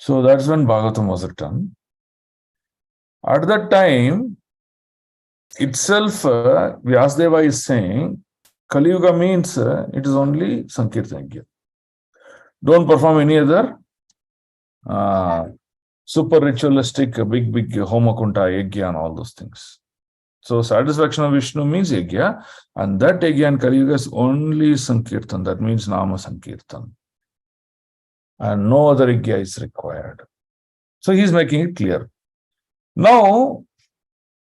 So that's when Bhagavatam was written. At that time itself, Vyasadeva is saying, Kali Yuga means it is only Sankirtan Yajna. Don't perform any other super ritualistic, big Homakunta Yajna and all those things. So satisfaction of Vishnu means Yajna, and that Yajna in Kali Yuga is only Sankirtan. That means Nama Sankirtan. And no other Yajna is required. So he's making it clear. Now,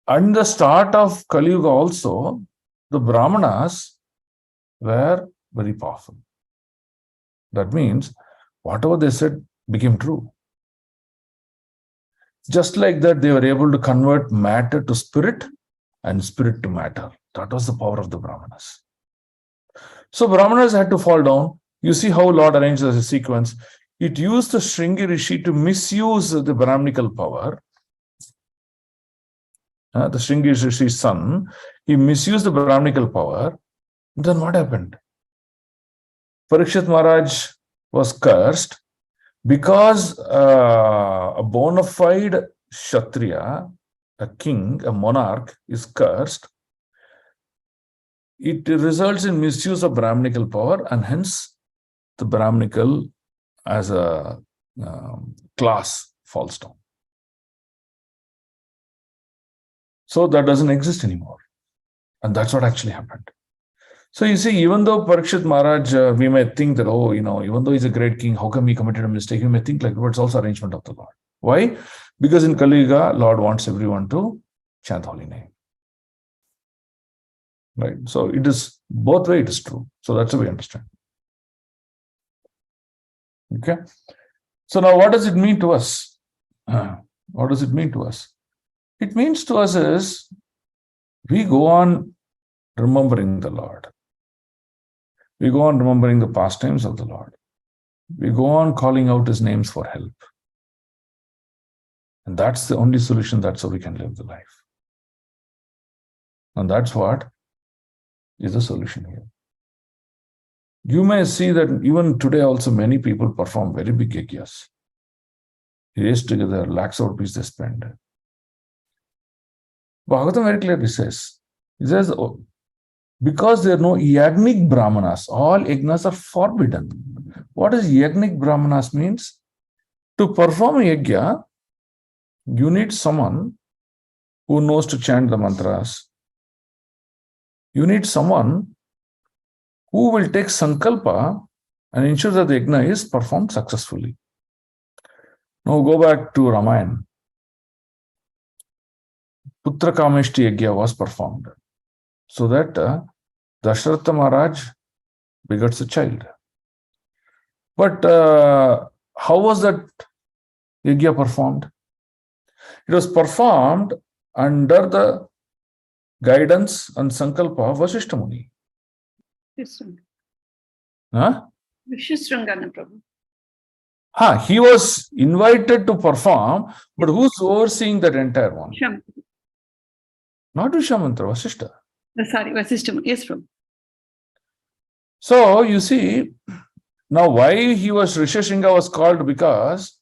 at the start of Kali Yuga also, the Brahmanas were very powerful. That means whatever they said became true. Just like that, they were able to convert matter to spirit and spirit to matter. That was the power of the Brahmanas. So Brahmanas had to fall down. You see how Lord arranged as a sequence. It used the Shringi Rishi to misuse the Brahmanical power. The Shringi Rishi's son, he misused the Brahmanical power. Then what happened? Parikshit Maharaj was cursed because a bona fide Kshatriya, a king, a monarch, is cursed. It results in misuse of Brahmanical power, and hence the Brahmanical as a class falls down. So that doesn't exist anymore. And that's what actually happened. So you see, even though Parikshit Maharaj, we may think that, even though he's a great king, how come he committed a mistake? We may think like, but it's also arrangement of the Lord. Why? Because in Kali Yuga, Lord wants everyone to chant holy name. Right? So it is, both ways it is true. So that's how we understand. Okay? So now what does it mean to us? What does it mean to us? It means to us is, we go on remembering the Lord. We go on remembering the pastimes of the Lord. We go on calling out his names for help. And that's the only solution. That's how we can live the life. And that's what is the solution here. You may see that even today also many people perform very big yajnas. Raise together lakhs of rupees they spend. Bhagavatam very clearly says, because there are no yagnik brahmanas, all yajnas are forbidden. What does yagnik brahmanas means? To perform a yajna, you need someone who knows to chant the mantras. You need someone who will take sankalpa and ensure that the yajna is performed successfully. Now go back to Ramayana. Putra Kameshti Yajna was performed so that Dasharatha Maharaj begets a child. But how was that Yajna performed? It was performed under the guidance and sankalpa of Vasishtha Muni. Vishishrangana Prabhu. He was invited to perform, but who's overseeing that entire one? Not Vishwamantra, Vasishtha. Sorry, Vasishtha. Yes, Prabhu. So you see, now why he was Rishishringa was called, because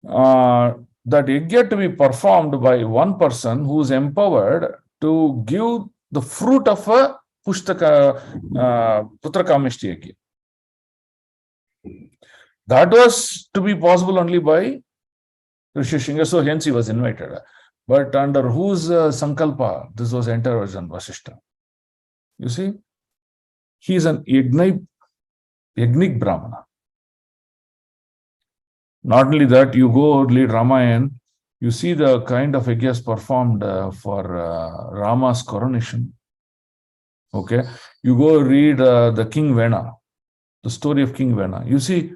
that yajna to be performed by one person who is empowered to give the fruit of a Putra Kameshti yajna. That was to be possible only by Rishishringa, so hence he was invited. But under whose sankalpa this was entered was on Vasishtha. You see, he is an yagnik brahmana. Not only that, you go read Ramayana, you see the kind of yajnas performed for Rama's coronation. Okay, you go read the King Vena, the story of King Vena. You see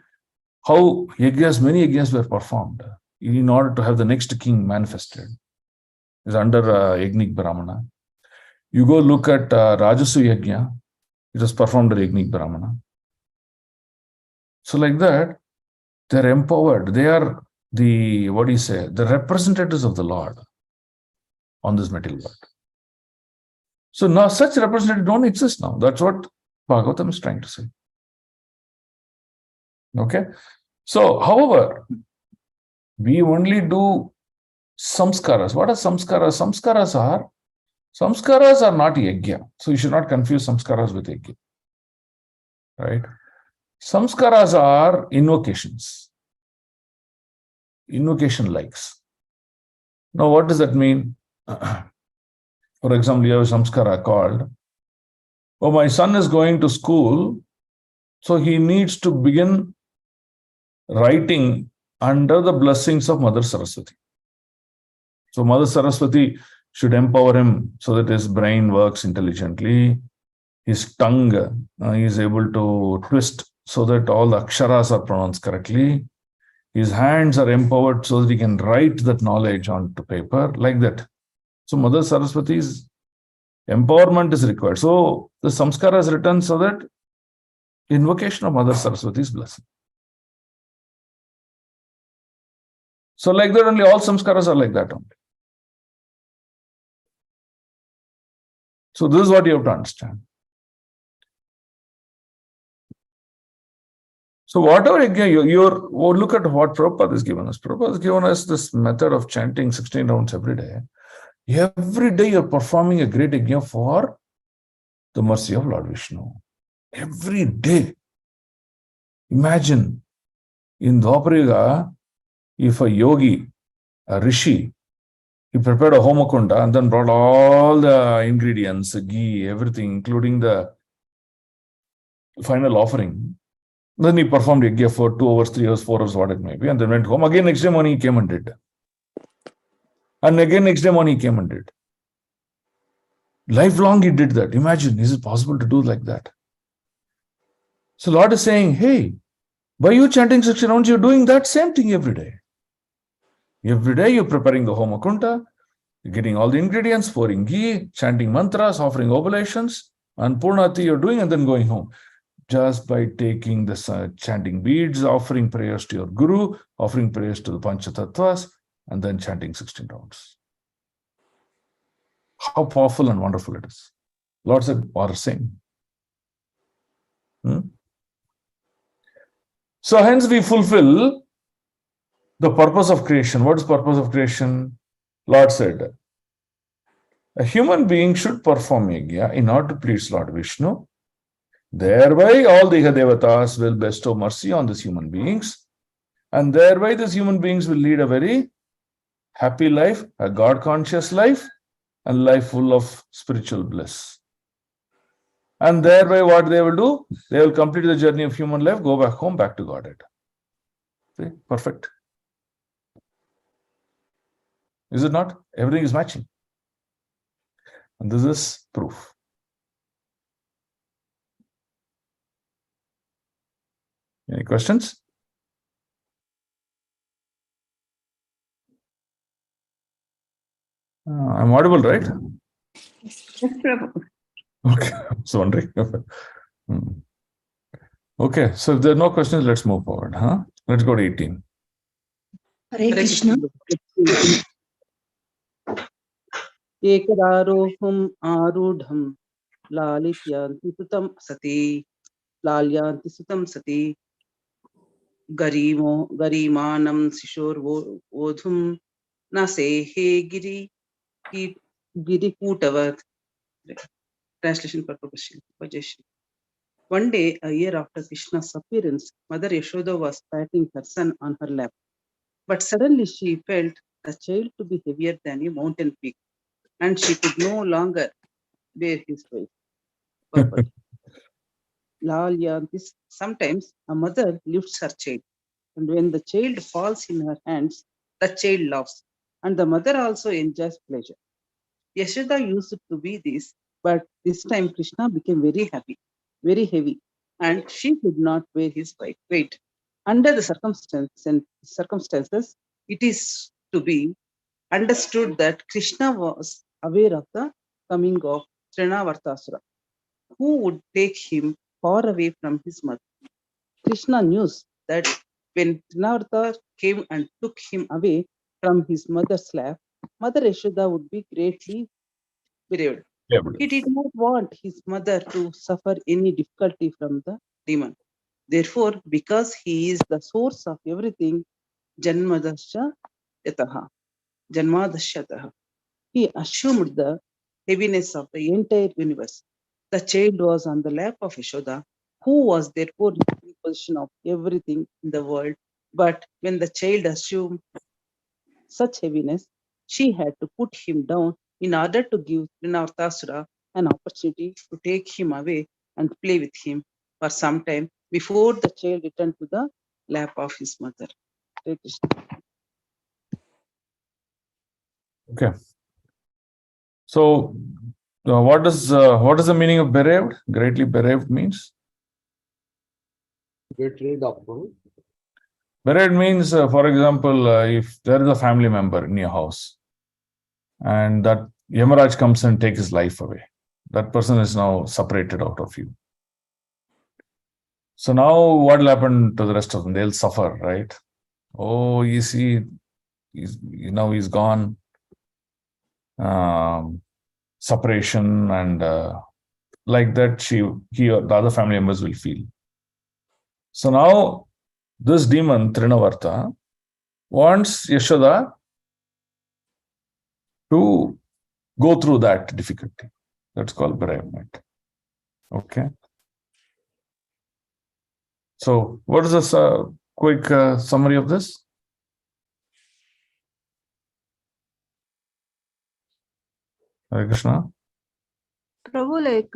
how many yajnas were performed in order to have the next king manifested. Is under Yagnik Brahmana. You go look at Rajasu Yajna, it was performed under Yagnik Brahmana. So like that, they're empowered. They are the representatives of the Lord on this material world. So now such representatives don't exist now. That's what Bhagavatam is trying to say. Okay. So, however, We only do samskaras. What are samskaras? Samskaras are not yajna. So you should not confuse samskaras with yajna. Right? Samskaras are invocations. Invocation likes. Now, what does that mean? For example, you have a samskara called, oh, my son is going to school, so he needs to begin writing under the blessings of Mother Saraswati. So Mother Saraswati should empower him so that his brain works intelligently. His tongue is able to twist so that all the aksharas are pronounced correctly. His hands are empowered so that he can write that knowledge onto paper, like that. So Mother Saraswati's empowerment is required. So the samskara is written so that invocation of Mother Saraswati's blessing. So like that only, all samskaras are like that only. So this is what you have to understand. So whatever again, look at what Prabhupada has given us. Prabhupada has given us this method of chanting 16 rounds every day. Every day you're performing a great yajna for the mercy of Lord Vishnu. Every day. Imagine in Dwapara Yuga, if a yogi, a rishi, he prepared a homakunda and then brought all the ingredients, ghee, everything, including the final offering. Then he performed yajna for 2 hours, 3 hours, 4 hours, what it may be, and then went home. Again, next day morning he came and did. And again, next day morning he came and did. Lifelong he did that. Imagine, is it possible to do like that? So Lord is saying, hey, by you chanting 60 rounds, you're doing that same thing every day. Every day you're preparing the homakunta, you're getting all the ingredients, pouring ghee, chanting mantras, offering oblations, and purnati you're doing and then going home. Just by taking the chanting beads, offering prayers to your guru, offering prayers to the Panchatattva's, and then chanting 16 rounds. How powerful and wonderful it is. Lord said, or same. So hence we fulfill the purpose of creation. What is purpose of creation? Lord said, a human being should perform yajna in order to please Lord Vishnu. Thereby all the Devatas will bestow mercy on these human beings. And thereby these human beings will lead a very happy life, a God-conscious life, and life full of spiritual bliss. And thereby what they will do? They will complete the journey of human life, go back home, back to Godhead. See? Perfect. Is it not? Everything is matching. And this is proof. Any questions? I'm audible, right? Yes, Prabhu. Okay, I was wondering. Okay, so if there are no questions, let's move forward. Let's go to 18. Hare Krishna. एकदारोहम् आरूढं लालित्यान्ति सुतं सति गरीमानं शिशोर्वोधुं न सेहे गिरिकूटवत्. Translation purpose. One day, a year after Krishna's appearance, Mother Yashoda was patting her son on her lap. But suddenly she felt the child to be heavier than a mountain peak, and she could no longer bear his weight. Sometimes a mother lifts her child, and when the child falls in her hands, the child laughs, and the mother also enjoys pleasure. Yashoda used to be this, but this time Krishna became very heavy, and she could not bear his weight. Under the circumstances, it is to be understood that Krishna was aware of the coming of Trinavartasura, who would take him far away from his mother. Krishna knew that when Trinavarta came and took him away from his mother's lap, Mother Yashoda would be greatly bereaved. He did not want his mother to suffer any difficulty from the demon. Therefore, because he is the source of everything, Janmadasya yataha. Janmadashyataha. He assumed the heaviness of the entire universe. The child was on the lap of Yashoda, who was therefore in possession of everything in the world. But when the child assumed such heaviness, she had to put him down in order to give Trinavartasura an opportunity to take him away and play with him for some time before the child returned to the lap of his mother. Hare Krishna. Okay. So, what is the meaning of bereaved? Greatly bereaved means? Get rid of. Bereaved means, for example, if there is a family member in your house and that Yamaraj comes and takes his life away, that person is now separated out of you. So now what will happen to the rest of them? They'll suffer, right? Oh, you see, he's gone. Separation and like that, he or the other family members will feel. So now this demon Trinavarta wants Yashoda to go through that difficulty. That's called bereavement. Okay. So what is this quick summary of this? Hare Krishna. Prabhu, like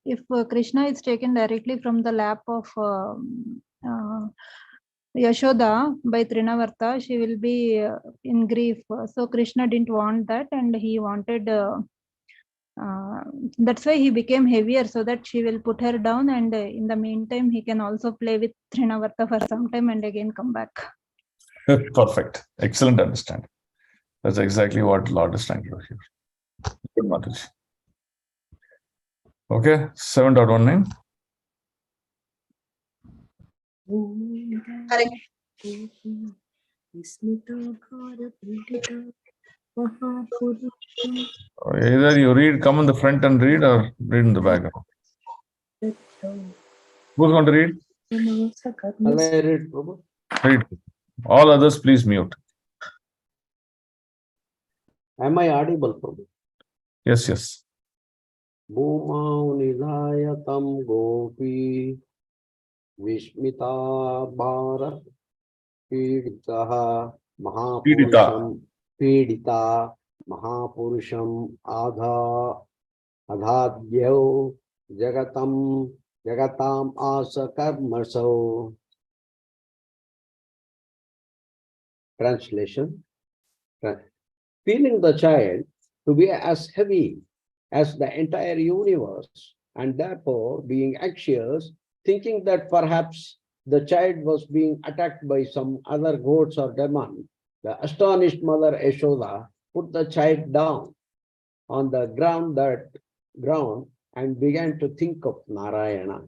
if Krishna is taken directly from the lap of Yashoda by Trinavarta, she will be in grief. So Krishna didn't want that, and he wanted. That's why he became heavier, so that she will put her down, and in the meantime, he can also play with Trinavarta for some time and again come back. Perfect. Excellent understanding. That's exactly what Lord is trying to do here. Good, Mataji. Okay, 7.19. Either you read, come in the front and read, or read in the background. Who's going to read? Shall I read, Prabhu? Read. All others, please mute. Am I audible, Prabhu? Yes, yes. Bhumau nidayatam gopi Vishmita bharat piditaha mahapurusham pidita mahapurusham adhadyo jagatam asa karmaso. Translation. Feeling the child to be as heavy as the entire universe, and therefore being anxious, thinking that perhaps the child was being attacked by some other gods or demon, the astonished mother Yashoda put the child down on the ground and began to think of Narayana.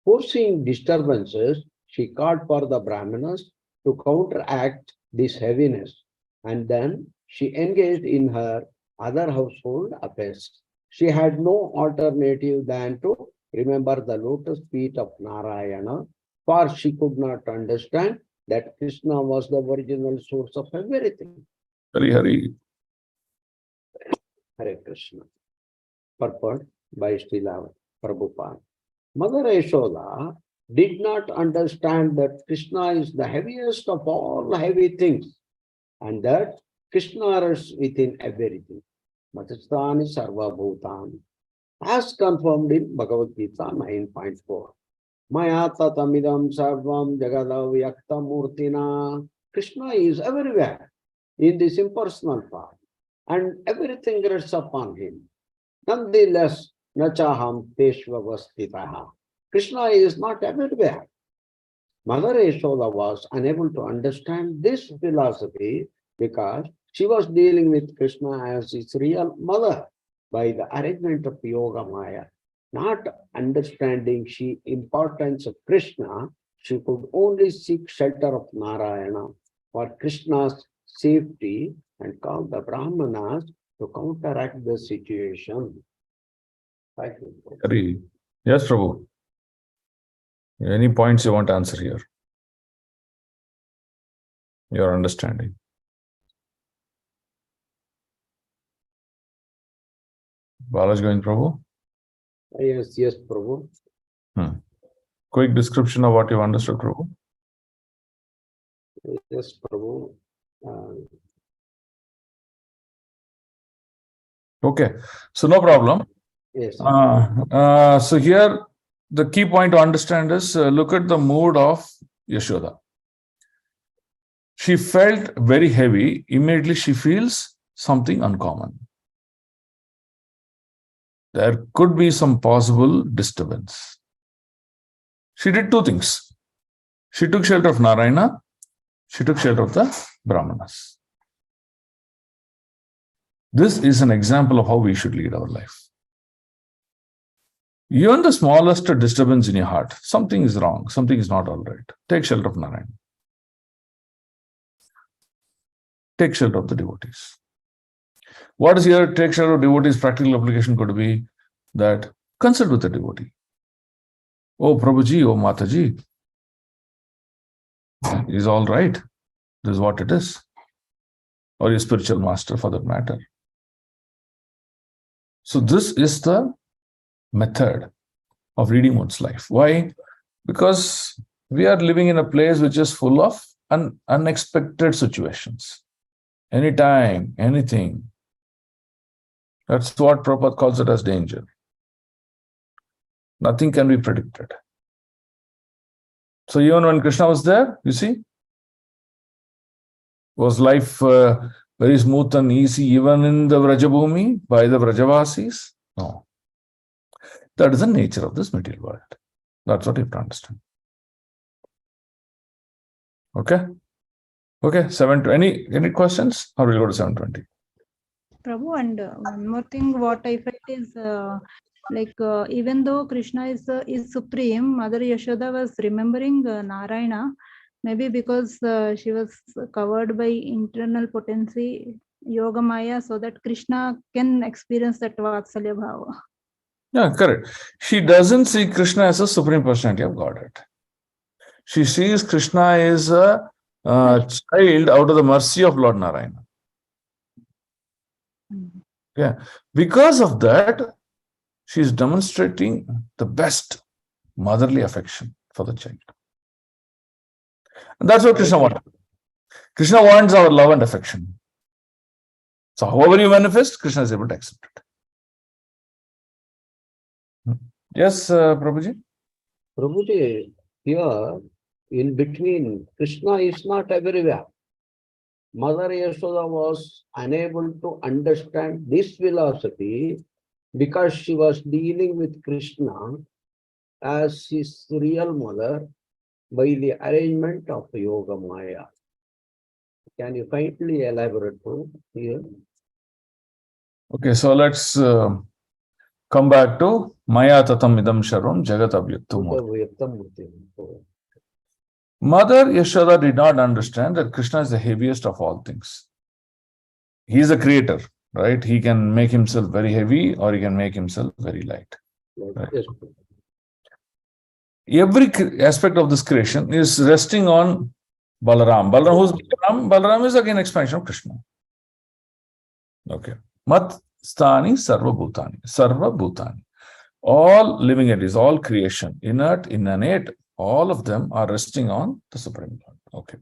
Foreseeing disturbances, she called for the Brahmanas to counteract this heaviness, and then she engaged in her other household affairs. She had no alternative than to remember the lotus feet of Narayana, for she could not understand that Krishna was the original source of everything. Hari Hari. Hare Krishna. Purport by Srila Prabhupada. Mother Yashoda did not understand that Krishna is the heaviest of all heavy things, and that Krishna is within everything. Matastani Sarva Bhutani, as confirmed in Bhagavad Gita 9.4. Mayata Tamidam Sarvam Jagadav Yakta Murtina. Krishna is everywhere in this impersonal form, and everything rests upon him. Nonetheless, Nachaham Teshvavastitaha. Krishna is not everywhere. Mother Yashoda was unable to understand this philosophy because she was dealing with Krishna as his real mother by the arrangement of Yoga Maya. Not understanding the importance of Krishna, she could only seek shelter of Narayana for Krishna's safety and call the Brahmanas to counteract the situation. Thank you. Hari. Yes, Prabhu. Any points you want to answer here? Your understanding. Balaji going, Prabhu? Yes, yes, Prabhu. Quick description of what you understood, Prabhu. Yes, Prabhu. Okay, so no problem. Yes. So here, the key point to understand is look at the mood of Yashoda. She felt very heavy. Immediately, she feels something uncommon. There could be some possible disturbance. She did two things. She took shelter of Narayana. She took shelter of the Brahmanas. This is an example of how we should lead our life. Even the smallest disturbance in your heart, something is wrong, something is not all right. Take shelter of Narayana. Take shelter of the devotees. What is here? Take shelter of devotees. Practical application could be that consult with the devotee. Oh, Prabhuji, oh, Mataji, is all right. This is what it is. Or your spiritual master for that matter. So this is the method of leading one's life. Why? Because we are living in a place which is full of unexpected situations. Anytime, anything. That's what Prabhupada calls it as danger. Nothing can be predicted. So even when Krishna was there, you see, was life very smooth and easy even in the Vrajabhumi by the Vrajavasis? No. That is the nature of this material world. That's what you have to understand. Okay? Okay, 720. Any questions? Or we'll go to 720. Prabhu, and one more thing, what I felt is even though Krishna is supreme, Mother Yashoda was remembering Narayana, maybe because she was covered by internal potency, Yoga Maya, so that Krishna can experience that Vatsalya Bhava. Yeah, correct. She doesn't see Krishna as a supreme personality of Godhead. She sees Krishna as a child out of the mercy of Lord Narayana. Yeah. Because of that, she is demonstrating the best motherly affection for the child. And that's what Krishna wants. Krishna wants our love and affection. So however you manifest, Krishna is able to accept it. Yes, Prabhuji? Prabhuji, here in between, Krishna is not everywhere. Mother Yashoda was unable to understand this philosophy because she was dealing with Krishna as his real mother by the arrangement of Yoga Maya. Can you kindly elaborate here? Okay, so let's come back to Maya Tatam Idam Sharvam Jagat Abhyaktam. Mother Yashoda did not understand that Krishna is the heaviest of all things. He is a creator, right? He can make himself very heavy or he can make himself very light. Right? Yes. Every aspect of this creation is resting on Balaram. Balaram, who's Balaram? Balaram is again expansion of Krishna. Okay. Mat Sthani Sarva Bhutani. Sarva Bhutani. All living entities, all creation, inert, inanimate, all of them are resting on the Supreme Lord. Okay.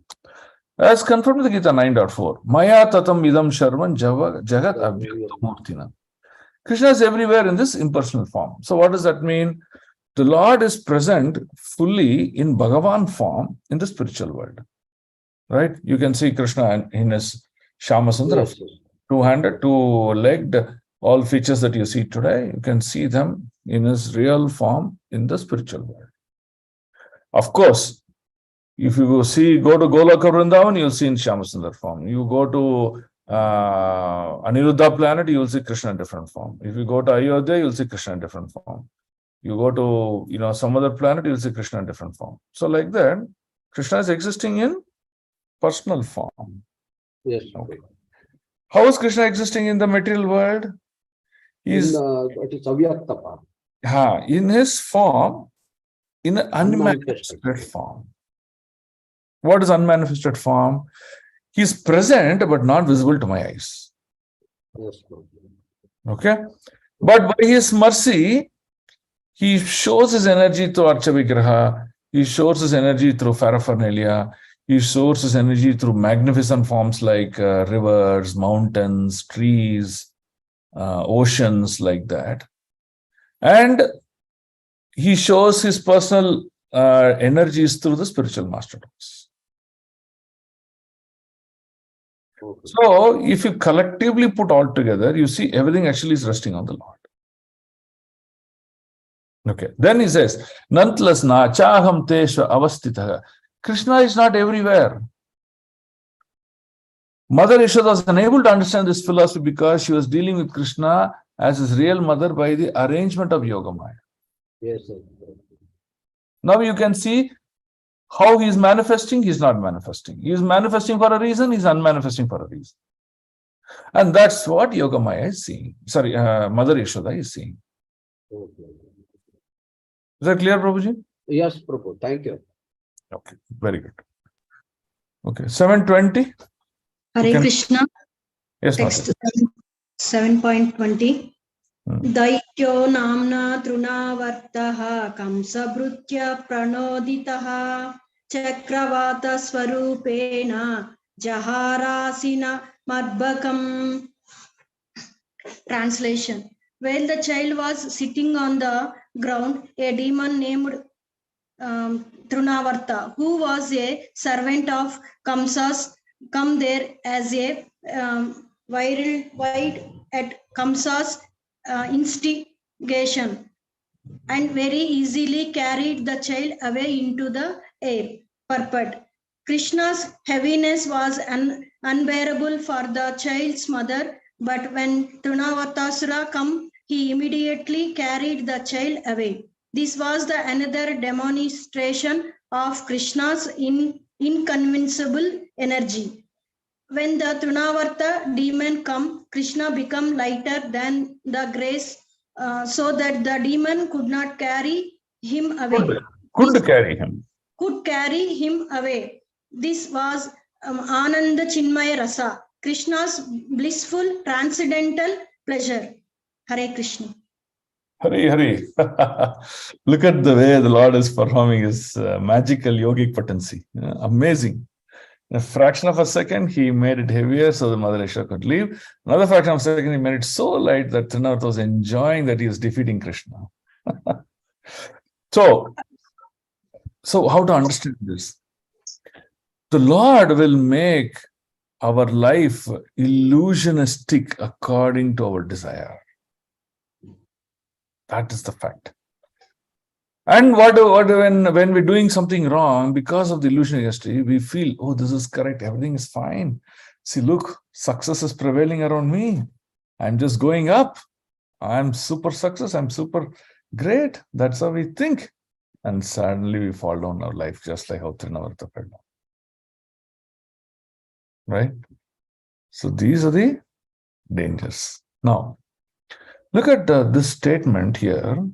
As confirmed in the Gita 9.4, Maya Tatam Idam Sharvan Jagat Abhyakta Murtina. Krishna is everywhere in this impersonal form. So what does that mean? The Lord is present fully in Bhagavan form in the spiritual world. Right? You can see Krishna in his Shama Sundara, Yes. two-handed, two-legged, all features that you see today, you can see them in his real form in the spiritual world. Of course, if you go to Golaka Vrindavan, you'll see in Shyamasundar form. You go to Aniruddha planet, you'll see Krishna in different form. If you go to Ayodhya, you'll see Krishna in different form. You go to some other planet, you'll see Krishna in different form. So like that, Krishna is existing in personal form. Yes. Okay. How is Krishna existing in the material world? That is Avyaktapa. In his form, in an unmanifested form. What is unmanifested form? He's present but not visible to my eyes. Yes, Prabhu. Okay? But by his mercy, he shows his energy through Archavigraha. He shows his energy through paraphernalia. He shows his energy through magnificent forms like rivers, mountains, trees, oceans, like that. And he shows his personal energies through the spiritual master tools. Okay. So, if you collectively put all together, you see everything actually is resting on the Lord. Okay. Then he says, Nantlasna chaham tesha avastitah. Krishna is not everywhere. Mother Yashoda was unable to understand this philosophy because she was dealing with Krishna as his real mother by the arrangement of Yogamaya. Yes, sir. Now you can see how he is manifesting, he is not manifesting. He is manifesting for a reason, he is unmanifesting for a reason. And that's what Yogamaya is seeing. Sorry, Mother Yashoda is seeing. Okay. Is that clear, Prabhuji? Yes, Prabhu. Thank you. Okay, very good. Okay, 720. Hare can- Krishna, Yes, text Mother. 7.20. Hmm. दैत्यो नाम्ना तृणावर्तः कंसभृत्य प्रणोदितः चक्रवातस्वरूपेण जहारासिन मर्भकम्. Translation. While the child was sitting on the ground, a demon named Trunavarta, who was a servant of Kamsa's, come there as a wide at Kamsa's instigation, and very easily carried the child away into the air. Purport. Krishna's heaviness was unbearable for the child's mother, but when Trunavatasura come, he immediately carried the child away. This was the another demonstration of Krishna's inconvincible energy. When the Trunavarta demon come, Krishna become lighter than the grace, so that the demon could not carry him away. Could carry him. Could carry him away. This was Ananda Chinmaya Rasa, Krishna's blissful transcendental pleasure. Hare Krishna. Hurry, hurry. Look at the way the Lord is performing his magical yogic potency. Amazing. In a fraction of a second, he made it heavier so the Mother Yashoda could leave. Another fraction of a second, he made it so light that Trinavarta was enjoying that he was defeating Krishna. So how to understand this? The Lord will make our life illusionistic according to our desire. That is the fact. And what when we're doing something wrong, because of the illusion history, we feel, oh, this is correct, everything is fine. See, look, success is prevailing around me. I'm just going up. I'm super success, I'm super great. That's how we think. And suddenly we fall down our life, just like how Trinavarta fell down. Right? So these are the dangers. Now, look at this statement here.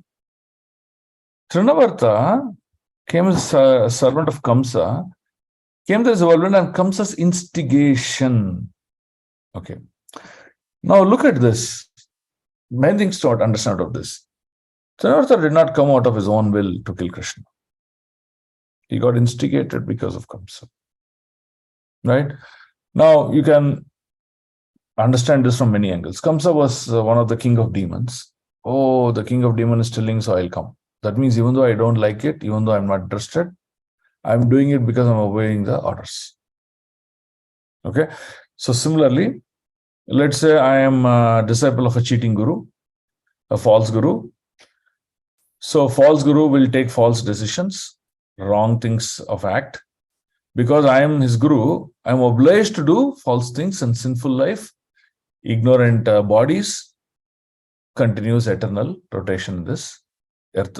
Trinavarta came as a servant of Kamsa, came to his involvement and Kamsa's instigation. Okay. Now look at this. Many things to understand of this. Trinavarta did not come out of his own will to kill Krishna. He got instigated because of Kamsa. Right? Now you can understand this from many angles. Kamsa was one of the king of demons. Oh, the king of demons is telling, so I'll come. That means even though I don't like it, even though I'm not interested, I'm doing it because I'm obeying the orders. Okay. So similarly, let's say I am a disciple of a cheating guru, a false guru. So false guru will take false decisions, wrong things of act. Because I am his guru, I'm obliged to do false things and sinful life, ignorant bodies, continues eternal rotation in this earth,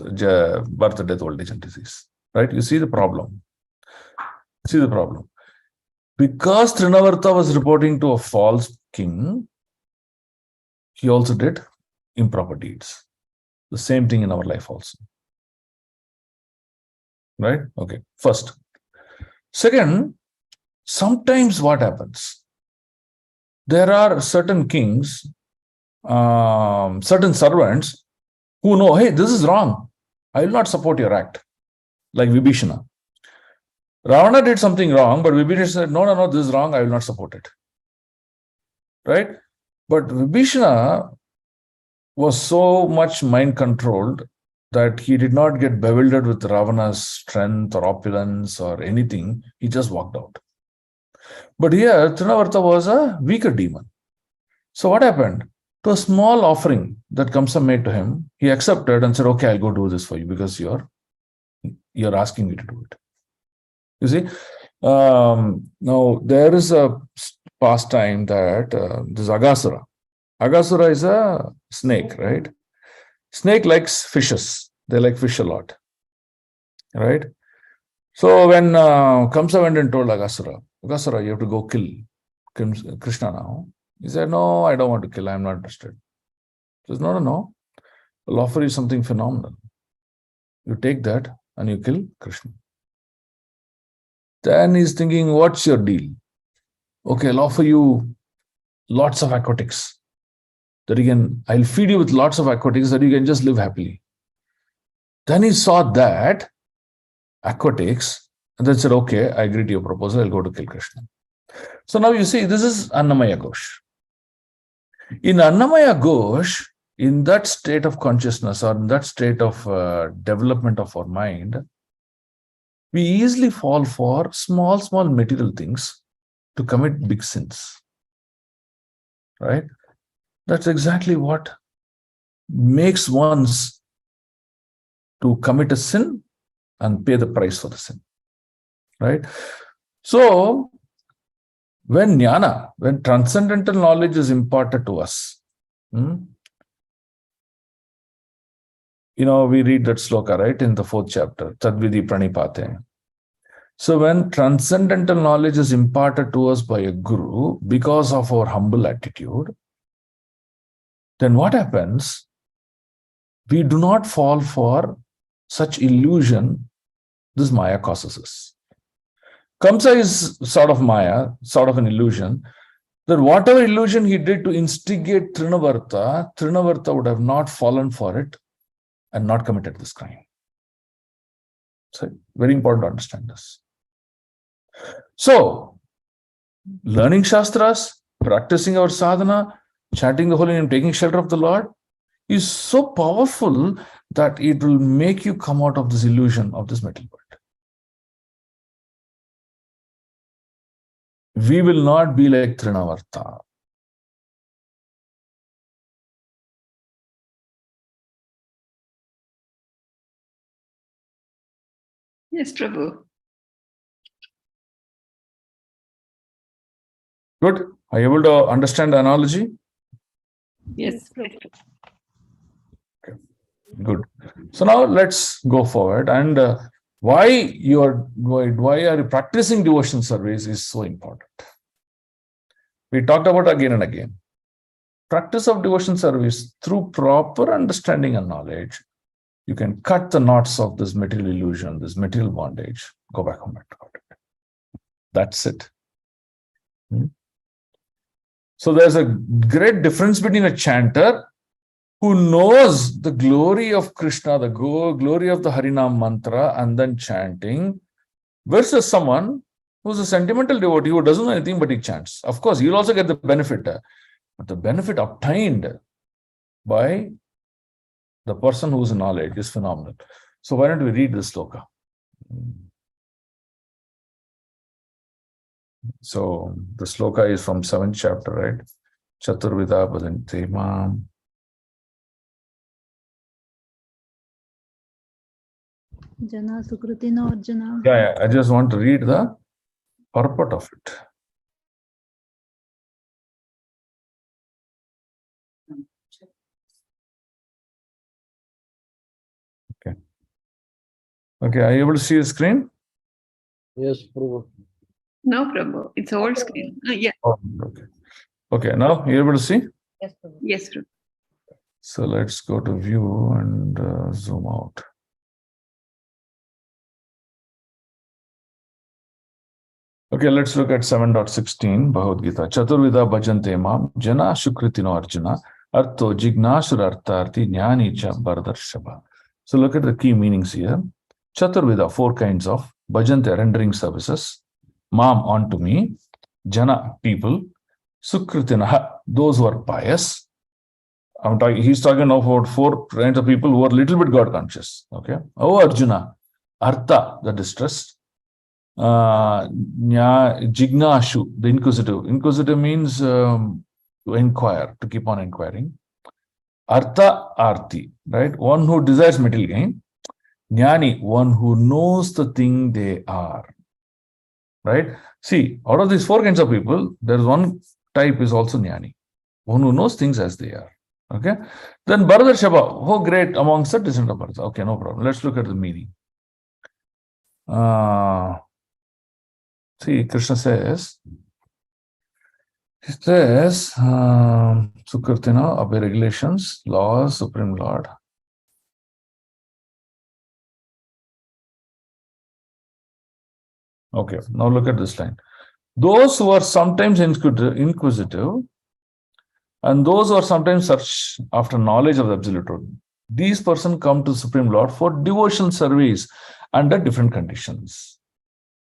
birth, death, old age, and disease. Right? You see the problem. See the problem. Because Trinavarta was reporting to a false king, he also did improper deeds. The same thing in our life also. Right? Okay. First. Second, sometimes what happens? There are certain kings, certain servants who know, hey, this is wrong. I will not support your act. Like Vibhishana. Ravana did something wrong, but Vibhishana said, no, this is wrong. I will not support it. Right? But Vibhishana was so much mind controlled that he did not get bewildered with Ravana's strength or opulence or anything. He just walked out. But here, Trinavarta was a weaker demon. So what happened? To a small offering that Kamsa made to him, he accepted and said, okay, I'll go do this for you because you're asking me to do it. You see? Now, there is a pastime that this Agasura. Agasura is a snake, right? Snake likes fishes. They like fish a lot, right? So when Kamsa went and told Agasura, you have to go kill Krishna now. He said, no, I don't want to kill. I'm not interested. He says, no. I'll offer you something phenomenal. You take that and you kill Krishna. Then he's thinking, what's your deal? Okay, I'll offer you lots of aquatics. I'll feed you with lots of aquatics that you can just live happily. Then he saw that aquatics and then said, okay, I agree to your proposal. I'll go to kill Krishna. So now you see, this is Annamaya Ghosh. In Annamaya Ghosh, in that state of consciousness or in that state of development of our mind, we easily fall for small material things to commit big sins. Right? That's exactly what makes ones to commit a sin and pay the price for the sin. Right? So, when jnana, when transcendental knowledge is imparted to us, we read that sloka, right, in the 4th chapter, Tadvidi Pranipate. So when transcendental knowledge is imparted to us by a guru because of our humble attitude, then what happens? We do not fall for such illusion this Maya causes us. Kamsa is sort of Maya, sort of an illusion, that whatever illusion he did to instigate Trinavarta would have not fallen for it and not committed this crime. So, very important to understand this. So, learning Shastras, practicing our sadhana, chanting the holy name, taking shelter of the Lord is so powerful that it will make you come out of this illusion of this material world. We will not be like Trinavarta. Yes, Prabhu. Good. Are you able to understand the analogy? Yes. Okay. Good. So now let's go forward. And why are you practicing devotion service is so important. We talked about again and again. Practice of devotion service through proper understanding and knowledge, you can cut the knots of this material illusion, this material bondage. Go back home to God. That's it. So there's a great difference between a chanter who knows the glory of Krishna, the glory of the Harinam mantra, and then chanting, versus someone who's a sentimental devotee who doesn't know anything but he chants. Of course, you'll also get the benefit, but the benefit obtained by the person who's in knowledge is phenomenal. So why don't we read this sloka? So the sloka is from 7th chapter, right? Chaturvida Bhajante Mam. Jana Sukritino Arjuna. Yeah, I just want to read the purport of it. Okay, are you able to see the screen? Yes, Prabhu. No, Prabhu. It's old screen. Yeah. Oh, okay. Okay, now you're able to see? Yes, Prabhu. So let's go to view and zoom out. Okay, let's look at 7.16 Bhagavad Gita. Chaturvida bhajante mam jana shukritino arjuna artho jignashur artharthi jnani cha bhardarshava. So look at the key meanings here. Chaturvida, 4 kinds of bhajante, rendering services, mam, onto me, jana, people, sukritina, those who are pious. He's talking about 4 kinds of people who are little bit God conscious. Okay. Oh, Arjuna, artha, the distressed. Jignashu, the inquisitive. Inquisitive means to inquire, to keep on inquiring. Artha, arti, right? One who desires material gain. Jnani, one who knows the thing they are. Right? See, out of these 4 kinds of people, there is one type is also Jnani, one who knows things as they are. Okay. Then Bharadar Shaba, oh great amongst the descendant of Bharata. Okay, no problem. Let's look at the meaning. See, Krishna says, Sukartina, obey regulations, laws, Supreme Lord. Okay, now look at this line. Those who are sometimes inquisitive and those who are sometimes search after knowledge of the Absolute Truth, these persons come to Supreme Lord for devotional service under different conditions.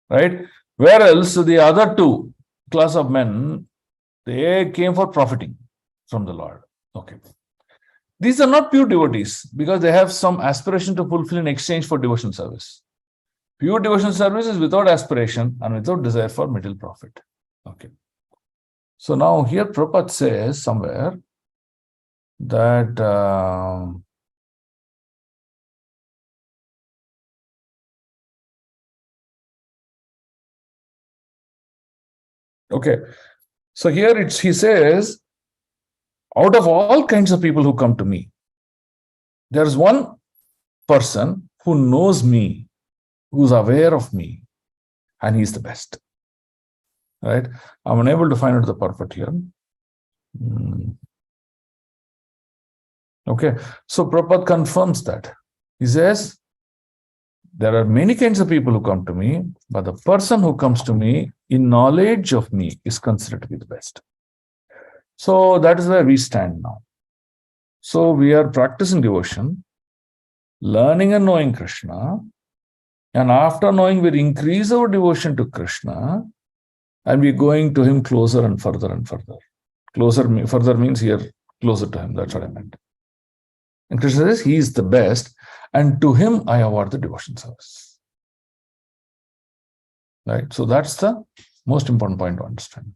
Right? Whereas the other 2 class of men, they came for profiting from the Lord. Okay. These are not pure devotees because they have some aspiration to fulfill in exchange for devotional service. Pure devotional service is without aspiration and without desire for material profit. Okay. So now here Prabhupada says somewhere that okay. So here he says, out of all kinds of people who come to me, there is one person who knows me, who's aware of me, and he's the best. Right? I'm unable to find out the purport here. Okay. So Prabhupada confirms that. He says, there are many kinds of people who come to me, but the person who comes to me in knowledge of me is considered to be the best. So that is where we stand now. So we are practicing devotion, learning and knowing Krishna, and after knowing, we increase our devotion to Krishna, and we're going to him closer and further and further. Further means here, closer to him. That's what I meant. And Krishna says, he is the best, and to him I award the devotion service. Right? So that's the most important point to understand.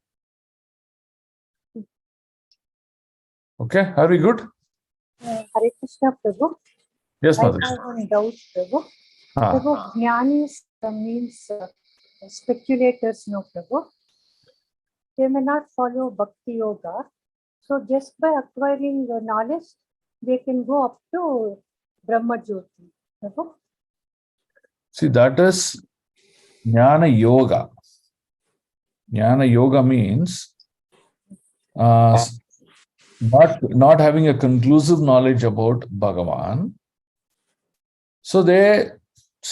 Okay, are we good? Hare Krishna, Prabhu. Yes, I Mother. have one doubt, Prabhu. Prabhu, jnanis means speculators, no, Prabhu. They may not follow Bhakti Yoga. So just by acquiring the knowledge, they can go up to Brahma Jyoti. Prabhu? See, that is Jnana Yoga. Jnana Yoga means not having a conclusive knowledge about Bhagavan. So they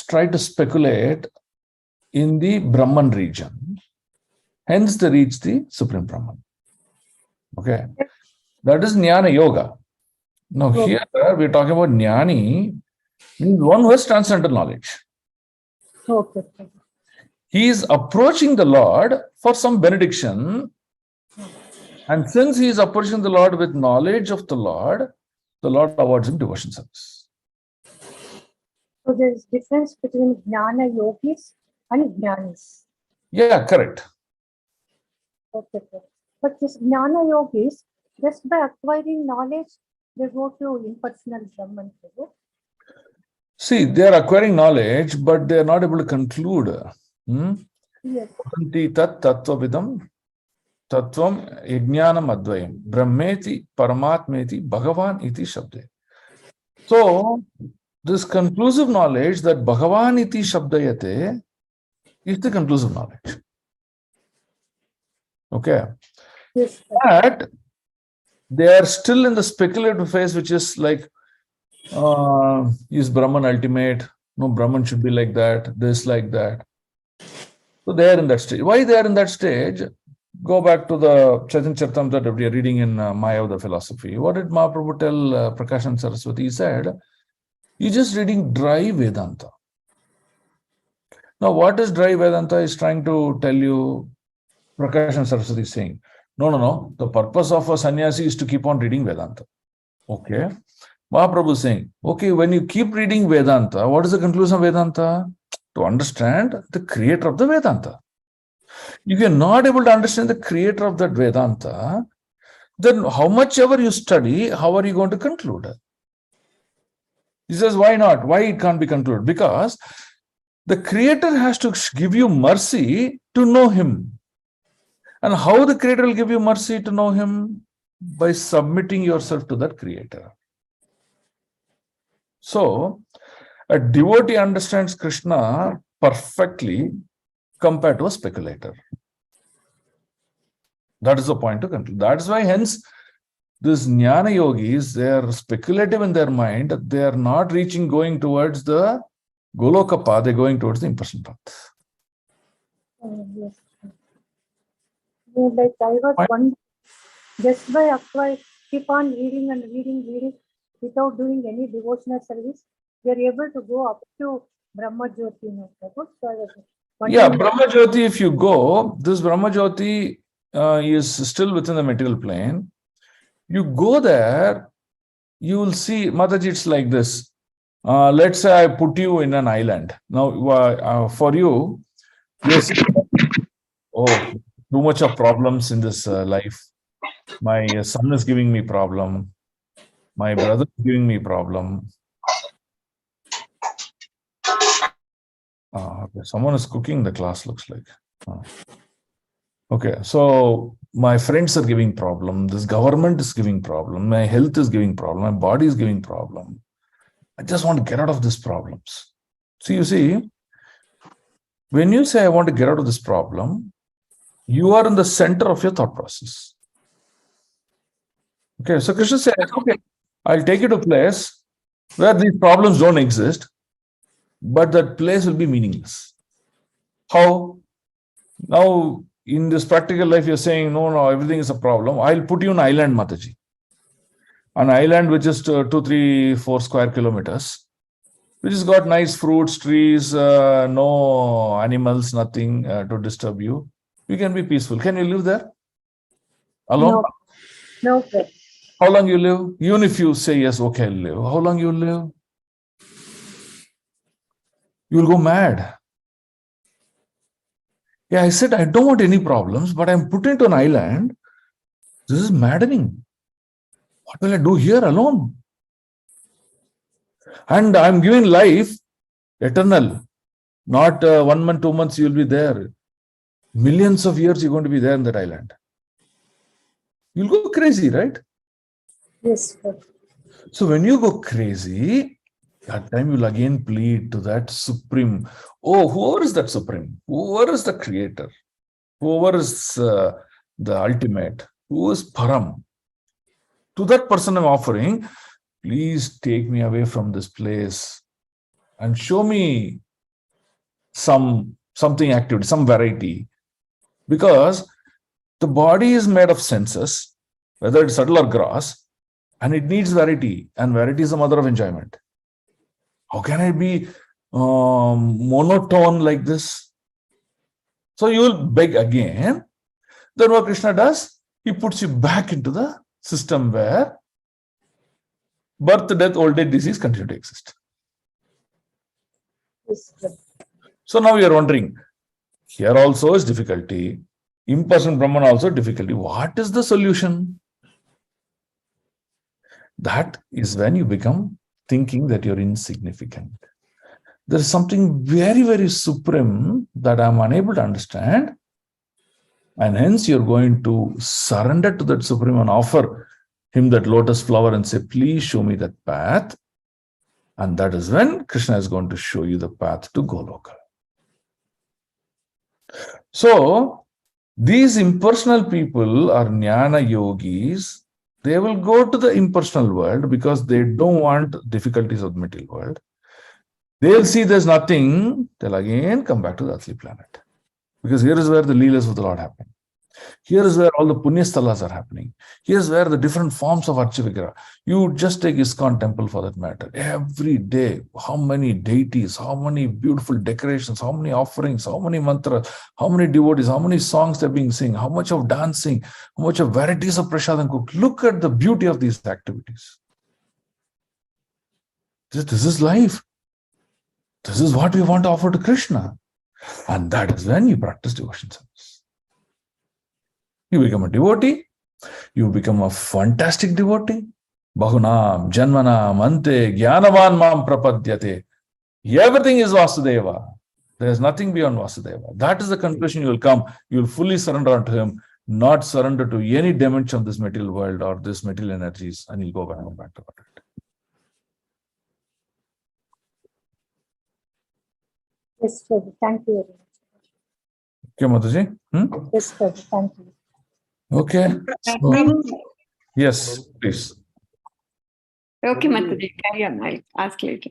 try to speculate in the Brahman region. Hence they reach the Supreme Brahman. Okay. That is Jnana Yoga. Now here we're talking about Jnani, means one who has transcendental knowledge. Okay. He is approaching the Lord for some benediction. And since he is approaching the Lord with knowledge of the Lord awards him devotion service. So there is difference between Jnana Yogis and Jnanis. Yeah, correct. Okay. But this Jnana Yogis, just by acquiring knowledge, they go to impersonal Brahman. See, they are acquiring knowledge, but they are not able to conclude. Yes. Tat tattvavidam tattvam yajnanam advayam brahmeti paramatmeti bhagavan iti shabde. So, this conclusive knowledge that bhagavan iti shabdayate is the conclusive knowledge. Okay. Yes. But they are still in the speculative phase, which is like, is Brahman ultimate? No, Brahman should be like that, this, like that. So they are in that stage. Why they are in that stage? Go back to the Chaitanya Charitamrita that we are reading in Maya of the Philosophy. What did Mahaprabhu tell Prakash and Saraswati? He said, you're just reading dry Vedanta. Now, what is dry Vedanta is trying to tell you, Prakash and Saraswati is saying, no. The purpose of a sannyasi is to keep on reading Vedanta. Okay. Mahaprabhu is saying, okay, when you keep reading Vedanta, what is the conclusion of Vedanta? To understand the creator of the Vedanta. If you're not able to understand the creator of that Vedanta, then how much ever you study, how are you going to conclude? He says, why not? Why it can't be concluded? Because the creator has to give you mercy to know him. And how the creator will give you mercy to know him? By submitting yourself to that creator. So, a devotee understands Krishna perfectly compared to a speculator. That is the point to conclude. That's why, hence, these jnana yogis, they are speculative in their mind. They are not going towards the Goloka path, they're going towards the impersonal path. Yes. Like I was wondering, just by keep on reading without doing any devotional service, we are able to go up to Brahma Jyoti. No? So I was Yeah, Brahma Jyoti, if you go, this Brahma Jyoti is still within the material plane. You go there, you will see, Mataji, it's like this. Let's say I put you in an island. Now, for you, yes, oh, too much of problems in this life. My son is giving me problem. My brother is giving me problem. Okay. Someone is cooking the class, looks like. Okay, so my friends are giving problem. This government is giving problem. My health is giving problem. My body is giving problem. I just want to get out of these problems. So you see, when you say I want to get out of this problem, you are in the center of your thought process. Okay, so Krishna says, okay, I'll take you to a place where these problems don't exist, but that place will be meaningless. How? Now, in this practical life, you're saying, no, everything is a problem. I'll put you on an island, Mataji. An island which is 2, 3, 4 square kilometers, which has got nice fruits, trees, no animals, nothing to disturb you. You can be peaceful. Can you live there? Alone? No, sir. How long you live? Even if you say, yes, okay, I'll live. How long you live? You'll go mad. Yeah, I said, I don't want any problems, but I'm put into an island. This is maddening. What will I do here alone? And I'm giving life eternal. Not 1 month, 2 months, you'll be there. Millions of years you're going to be there in that island. You'll go crazy, right? Yes, sir. So when you go crazy, that time you'll again plead to that supreme. Oh, whoever is that supreme? Whoever is the creator? Whoever is the ultimate? Who is Param? To that person I'm offering, please take me away from this place and show me something activity, some variety. Because the body is made of senses, whether it's subtle or gross, and it needs variety, and variety is the mother of enjoyment. How can I be monotone like this? So you will beg again. Then what Krishna does, he puts you back into the system where birth, death, old age, disease continue to exist. Yes, sir. So now you are wondering, here also is difficulty. Impersonal Brahman also difficulty. What is the solution? That is when you become thinking that you're insignificant. There is something very, very supreme that I'm unable to understand. And hence you're going to surrender to that supreme and offer him that lotus flower and say, please show me that path. And that is when Krishna is going to show you the path to Goloka. So these impersonal people are jnana yogis. They will go to the impersonal world because they don't want difficulties of the material world. They'll see there's nothing. They'll again come back to the earthly planet. Because here is where the Leelas of the Lord happen. Here is where all the Punyasthalas are happening. Here's where the different forms of Archavigra. You just take ISKCON temple for that matter. Every day, how many deities, how many beautiful decorations, how many offerings, how many mantras, how many devotees, how many songs they're being sing, how much of dancing, how much of varieties of prasadam cooked. Look at the beauty of these activities. This is life. This is what we want to offer to Krishna. And that is when you practice devotion service. You become a devotee. You become a fantastic devotee. Bahunam, Janmanam, Ante, Jnanavan Mam Prapadyate. Everything is Vasudeva. There is nothing beyond Vasudeva. That is the conclusion you will come. You will fully surrender unto him, not surrender to any dimension of this material world or this material energies, and you'll go back to it. Yes, Prabhu. Thank you Okay, very much. Mataji? Yes, Prabhu. Thank you. Okay. Prabhu. Yes, please. Okay, Mataji, carry on. I'll ask later.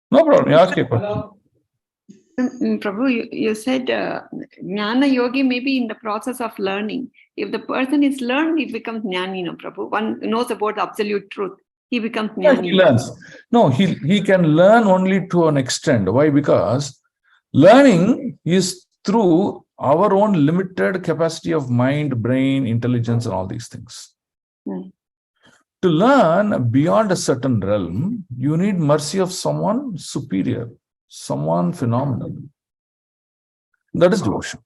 No problem. You ask a question. Prabhu, you said Jnana Yogi may be in the process of learning. If the person is learned, he becomes Jnani, no, Prabhu. One knows about the absolute truth. He becomes Jnani. He learns. No, he can learn only to an extent. Why? Because learning is through our own limited capacity of mind, brain, intelligence, and all these things. To learn beyond a certain realm, you need mercy of someone superior, someone phenomenal. That is devotion.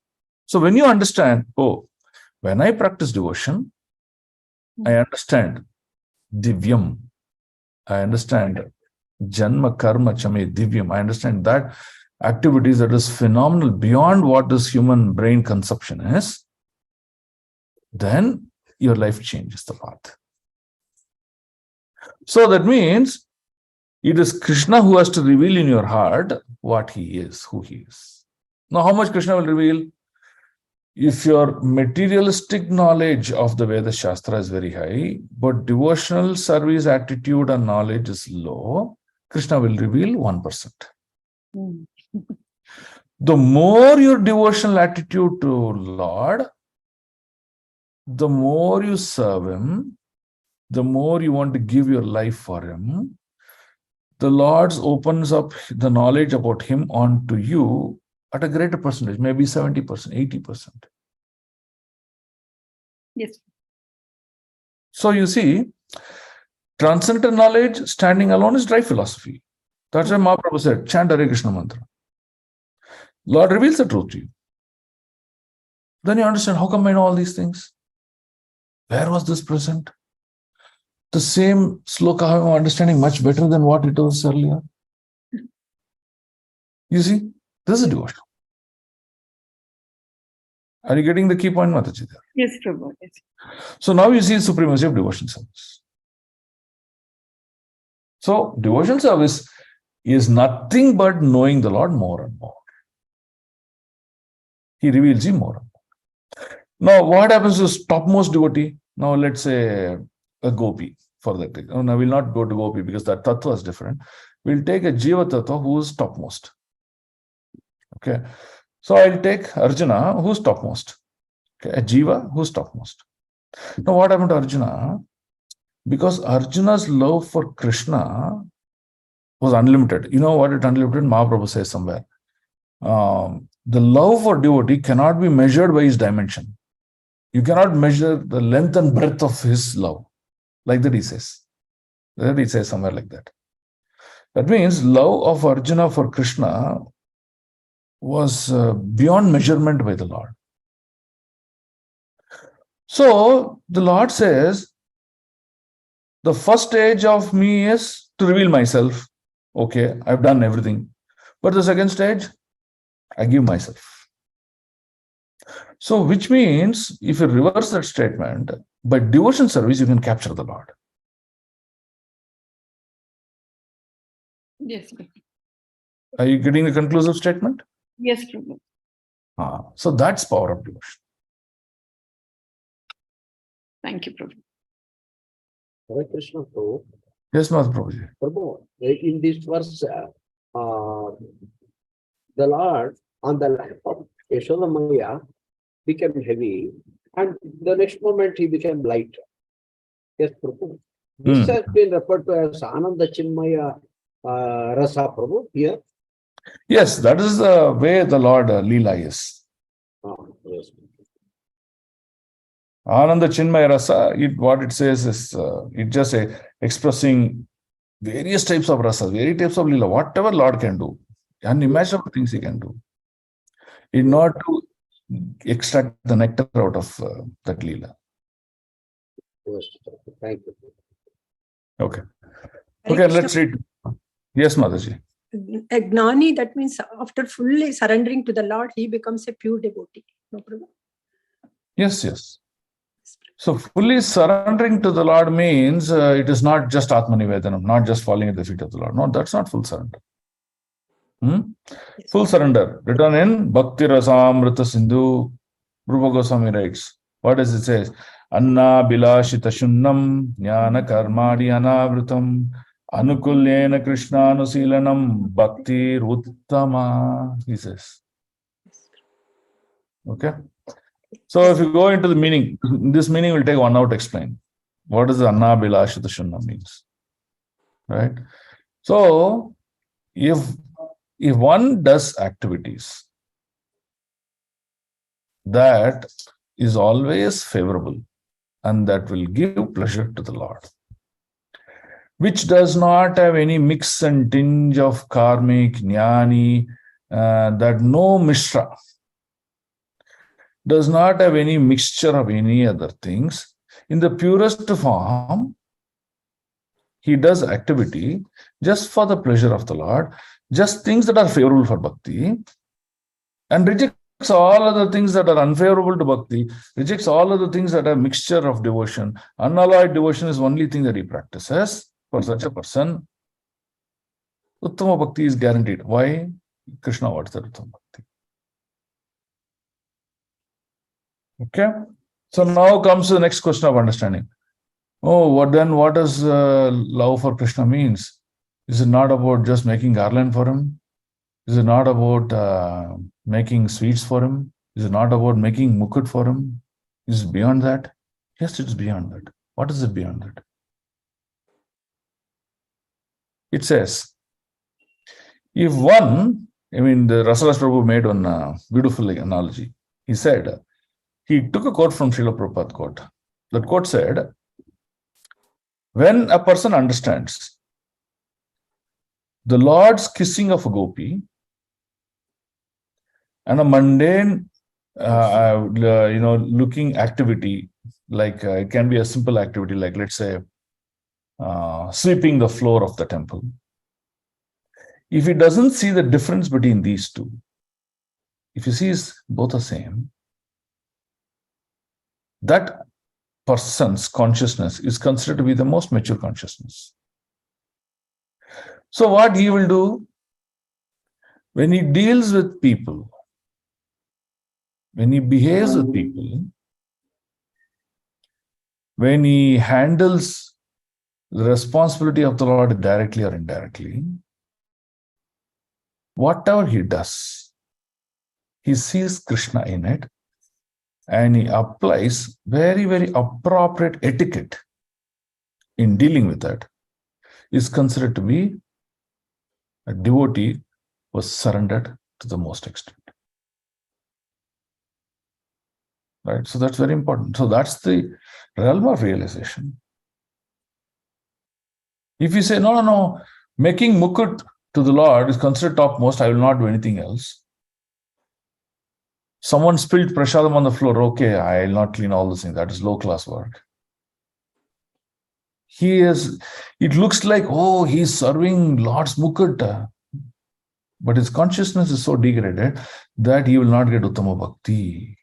So when you understand, oh, when I practice devotion, I understand divyam. I understand janma karma chame divyam. I understand that activities that is phenomenal beyond what this human brain conception is. Then your life changes the path. So that means it is Krishna who has to reveal in your heart what he is, who he is. Now, how much Krishna will reveal? If your materialistic knowledge of the Veda Shastra is very high, but devotional service attitude and knowledge is low, Krishna will reveal 1%. The more your devotional attitude to Lord, the more you serve him, the more you want to give your life for him, the Lord opens up the knowledge about him onto you at a greater percentage, maybe 70%, 80%. Yes. So you see, transcendental knowledge standing alone is dry philosophy. That's why Mahaprabhu said, chant Hare Krishna mantra. Lord reveals the truth to you. Then you understand, how come I know all these things? Where was this present? The same sloka I'm understanding much better than what it was earlier. You see, this is devotion. Are you getting the key point, Mataji? Yes, Prabhu. Yes. So now you see supremacy of devotion service. So devotion service is nothing but knowing the Lord more and more. He reveals you more and more. Now, what happens to topmost devotee? Now, let's say a gopi for that. Oh, now, we'll not go to gopi because that tattva is different. We'll take a jiva tattva who is topmost. Okay. So I'll take Arjuna who's topmost. Okay. A jiva who's topmost. Now, what happened to Arjuna? Because Arjuna's love for Krishna was unlimited. You know what it unlimited? Mahaprabhu says somewhere. The love for devotee cannot be measured by his dimension. You cannot measure the length and breadth of his love. Like that he says. That he says somewhere like that. That means love of Arjuna for Krishna was beyond measurement by the Lord. So the Lord says, the first stage of me is to reveal myself. Okay, I've done everything. But the second stage, I give myself. So which means, if you reverse that statement, by devotion service, you can capture the Lord. Yes, Prabhu. Are you getting the conclusive statement? Yes, Prabhu. So that's power of devotion. Thank you, Prabhu. Hare Krishna, Prabhu. Yes, Master Prabhuji. Prabhu, in this verse, the Lord on the lap of Yashoda Maya became heavy, and the next moment he became light. Yes, Prabhu. This has been referred to as Ananda Chinmaya Rasa, Prabhu, here. Yes, that is the way the Lord Leela is. Yes. Ananda Chinmaya Rasa, what it says is, it just expressing various types of rasa, various types of Leela, whatever Lord can do, unimaginable things he can do, in order to extract the nectar out of that Leela. Yes, thank you. Okay. Hare Okay, Krishna. let's read. Yes, Mataji. A gnani, that means after fully surrendering to the Lord, he becomes a pure devotee. No problem. Yes, yes. So fully surrendering to the Lord means it is not just Atmanivedanam, not just falling at the feet of the Lord. No, that's not full surrender. Yes. Full surrender, written in Bhakti Rasamrita Sindhu, Rupa Goswami writes. What does it say? Anna Bilashita Shunnam, Jnana Karmadi Anavritam, Anukulyena Krishnanusilanam, Bhakti Uttama, he says. Okay. So if you go into the meaning, this meaning will take 1 hour to explain. What does the Anna Bilashita Shunna means? Right? So if one does activities that is always favorable and that will give pleasure to the Lord, which does not have any mix and tinge of karmic, jnani, that no mishra, does not have any mixture of any other things, in the purest form, he does activity just for the pleasure of the Lord, just things that are favorable for bhakti, and rejects all other things that are unfavorable to bhakti, rejects all other things that are mixture of devotion. Unalloyed devotion is only thing that he practices. For such a person, Uttama Bhakti is guaranteed. Why? Krishna wants that Uttama Bhakti. Okay? So now comes the next question of understanding. Oh, what does love for Krishna means? Is it not about just making garland for him? Is it not about making sweets for him? Is it not about making mukut for him? Is it beyond that? Yes, it's beyond that. What is it beyond that? It says, if one, the Rasaras Prabhu made one beautiful analogy. He said, he took a quote from Srila Prabhupada quote. That quote said, when a person understands the Lord's kissing of a gopi and a mundane, looking activity, like it can be a simple activity, like let's say sweeping the floor of the temple. If he doesn't see the difference between these two, if he sees both the same, that person's consciousness is considered to be the most mature consciousness. So what he will do when he deals with people, when he behaves with people, when he handles the responsibility of the Lord directly or indirectly, whatever he does, he sees Krishna in it, and he applies very, very appropriate etiquette in dealing with that, is considered to be a devotee was surrendered to the most extent. Right? So that's very important. So that's the realm of realization. If you say, no, making mukut to the Lord is considered topmost, I will not do anything else. Someone spilled prasadam on the floor, okay, I will not clean all those things. That is low class work. It looks like, oh, he's serving Lord's mukut. But his consciousness is so degraded that he will not get Uttama Bhakti.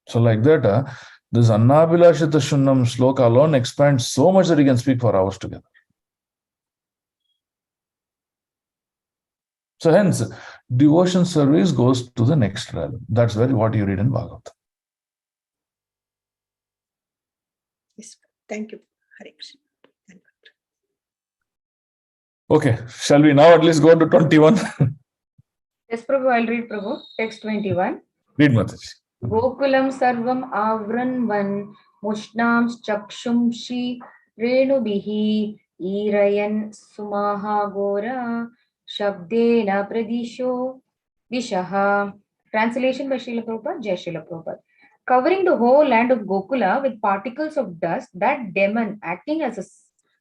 So like that, this Annabilashita Shunnam sloka alone expands so much that he can speak for hours together. So hence, devotion service goes to the next realm. That's what you read in Bhagavad. Yes. Thank you. Hare Krishna. Okay, shall we now at least go to 21? Yes, Prabhu, I'll read Prabhu. Text 21. Read, Mataji. Gokulam sarvam avranvan mushnam chakshumshi renubihi irayan sumaha gora shabdena pradisho dishaha. Translation by Srila Prabhupada, Jai Srila Prabhupada. Covering the whole land of Gokula with particles of dust, that demon, acting as a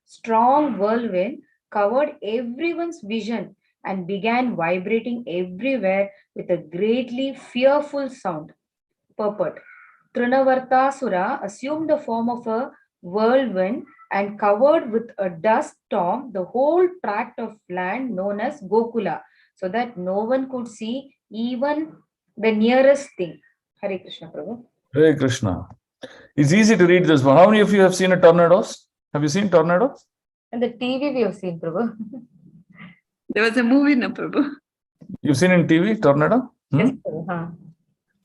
strong whirlwind, covered everyone's vision and began vibrating everywhere with a greatly fearful sound. Purport. Trinavartasura assumed the form of a whirlwind and covered with a dust storm the whole tract of land known as Gokula, so that no one could see even the nearest thing. Hare Krishna, Prabhu. Hare Krishna. It's easy to read this one. How many of you have seen a tornadoes? Have you seen tornadoes? And the TV we have seen, Prabhu. There was a movie, no, Prabhu. You've seen in TV tornado? Yes, Prabhu. Huh.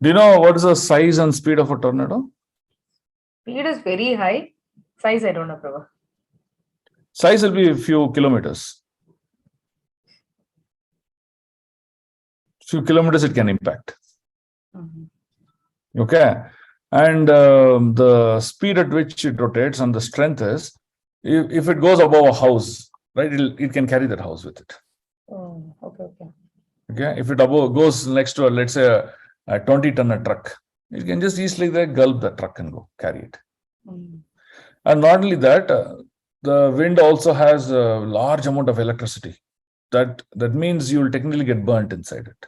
Do you know what is the size and speed of a tornado? Speed is very high. Size, I don't know, Prabhu. Size will be a few kilometers. Few kilometers it can impact. Okay. And the speed at which it rotates and the strength is, if it goes above a house, right, it can carry that house with it. Oh, okay, okay. Okay. If it above goes next to, let's say, a 20-ton truck, it can just easily gulp the truck and go carry it. And not only that, the wind also has a large amount of electricity. That means you will technically get burnt inside it.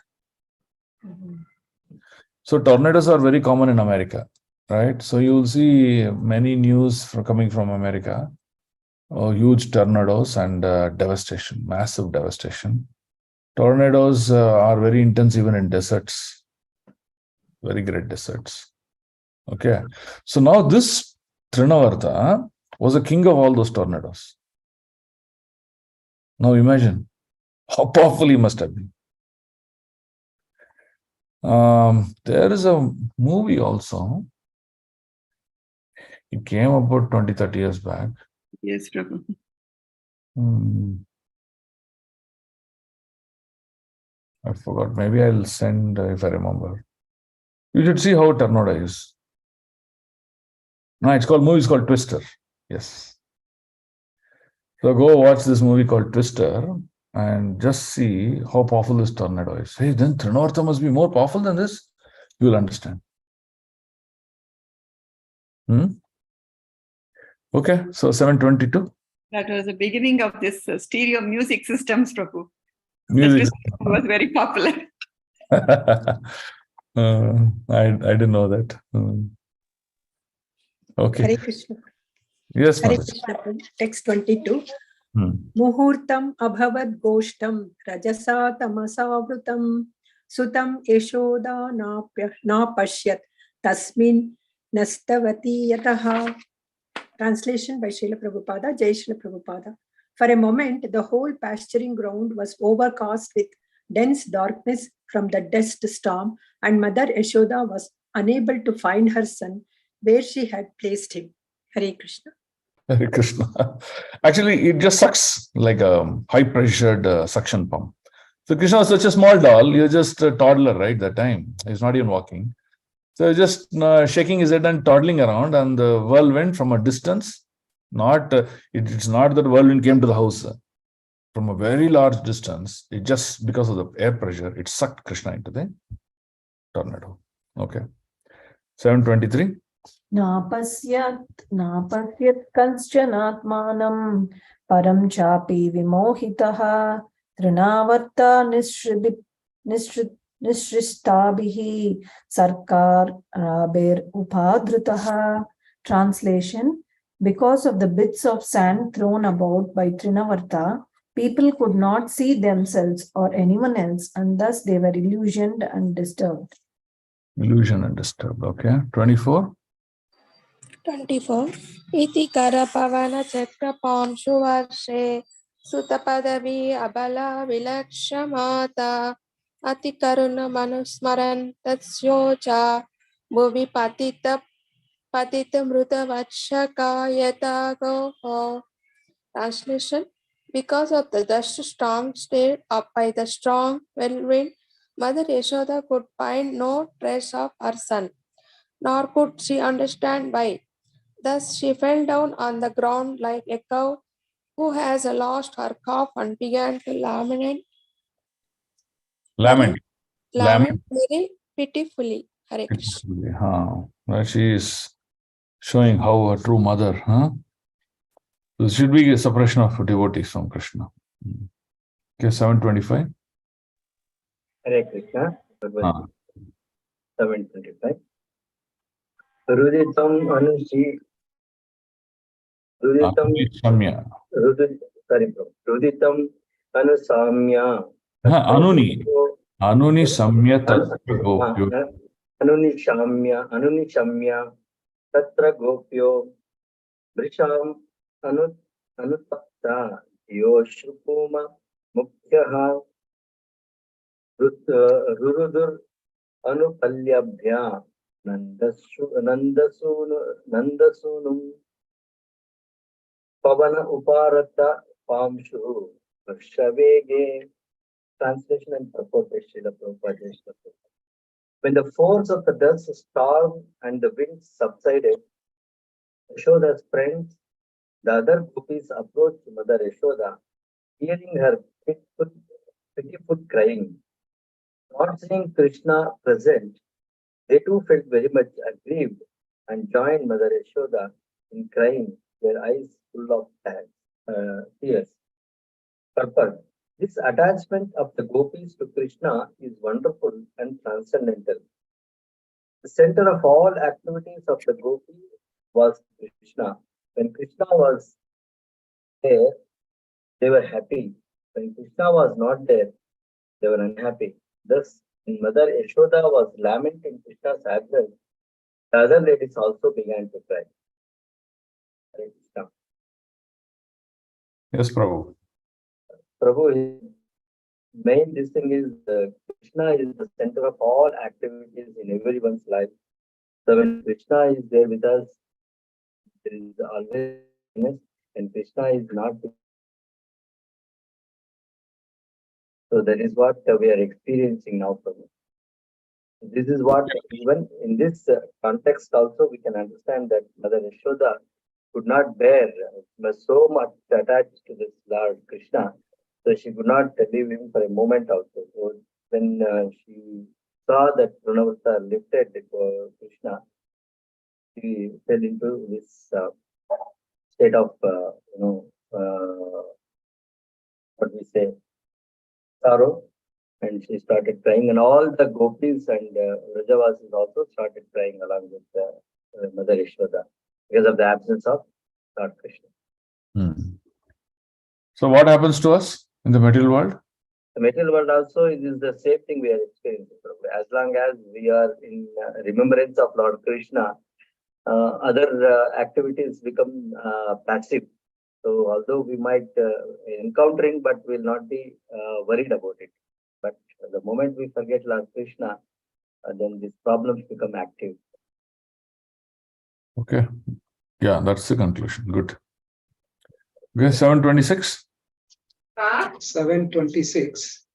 So tornadoes are very common in America, right? So you will see many news coming from America. Huge tornadoes and devastation, massive devastation. Tornadoes are very intense even in deserts, very great deserts. Okay, so now this Trinavarta was a king of all those tornadoes. Now imagine how powerful he must have been. There is a movie also. It came about 20-30 years back. Yes, Prabhu. I forgot. Maybe I'll send if I remember. You should see how tornado is. No, it's called, movie is called Twister. Yes. So go watch this movie called Twister and just see how powerful this tornado is. Hey, then Trinavarta must be more powerful than this. You will understand. Okay, so 722. That was the beginning of this stereo music systems, Prabhu. Music was very popular. I didn't know that. Okay. Hare Krishna. Yes, Hare Mataji. Krishna. Text 22. Muhurtam abhavad goshtam rajasa tamasavrutam sutam yashoda na pashyat tasmin nastavati yataha. Translation by Srila Prabhupada, Jai Srila Prabhupada. For a moment, the whole pasturing ground was overcast with dense darkness from the dust storm, and Mother Yashoda was unable to find her son where she had placed him. Hare Krishna. Hare Krishna. Actually, it just sucks like a high-pressured suction pump. So Krishna was such a small doll. You're just a toddler, right? That time he's not even walking. So just shaking his head and toddling around, and the whirlwind from a distance. It's not that whirlwind came to the house from a very large distance. It just, because of the air pressure, it sucked Krishna into the tornado. Okay. 723. Napasyat kanchanatmanam param chapi vimohitaha trinavarta nishristabihi sarkar rabir upadhritaha. Translation: because of the bits of sand thrown about by Trinavarta, people could not see themselves or anyone else, and thus they were illusioned and disturbed. Illusion and disturbed. Okay. 24. 24. Iti karapavana chakrapamshu varshe sutapadavi abala vilakshamata ati karuna manusmaran tatsyocha bhuvi patita mruta vatshakayata goho. Translation: because of the dust storm stirred up by the strong whirlwind, Mother Yashoda could find no trace of her son, nor could she understand why. Thus she fell down on the ground like a cow who has lost her calf and began to Lament. lament very pitifully. Hare Krishna. Right? She is showing how a true mother, So it should be a suppression of devotees from Krishna. Okay, 725. Hare Krishna. 725. Ruditam anushi. Ruditam. Samya. Ruditam anusamya. Anuni. Anuni samya tatra gopyo. Anuni shamya tatra gopyo. Vrisham anutapta yoshupuma mukhyaha rurudur anupalyabhya nandasunum pavana uparata pamshu varshavege. Translation and purport by Srila Prabhupada. When the force of the dust storm and the winds subsided, Yashoda's friends, the other gopis, approached Mother Yashoda, hearing her pitiful crying. Not seeing Krishna present, they too felt very much aggrieved and joined Mother Yashoda in crying, their eyes full of tears. Purport. This attachment of the gopis to Krishna is wonderful and transcendental. The center of all activities of the gopis was Krishna. When Krishna was there, they were happy. When Krishna was not there, they were unhappy. Thus, when Mother Yashoda was lamenting Krishna's absence, the other ladies also began to cry. Yes, Prabhu. Prabhu, main this thing is Krishna is the center of all activities in everyone's life. So when Krishna is there with us, there is always happiness, and Krishna is not. So that is what we are experiencing now, Prabhu. This is what, even in this context also, we can understand that Mother Yashoda could not bear, was so much attached to this Lord Krishna, so she could not leave him for a moment also. So when she saw that Pranavata lifted Krishna, she fell into this state of, what we say, sorrow, and she started crying, and all the gopis and Rajavasis also started crying along with Mother Yashoda because of the absence of Lord Krishna. So what happens to us in the material world? The material world also is the same thing we are experiencing. As long as we are in remembrance of Lord Krishna, other activities become passive. So although we might encountering, but will not be worried about it. But the moment we forget Lord Krishna, then these problems become active. Okay. Yeah, that's the conclusion. Good. Okay, 726. 726.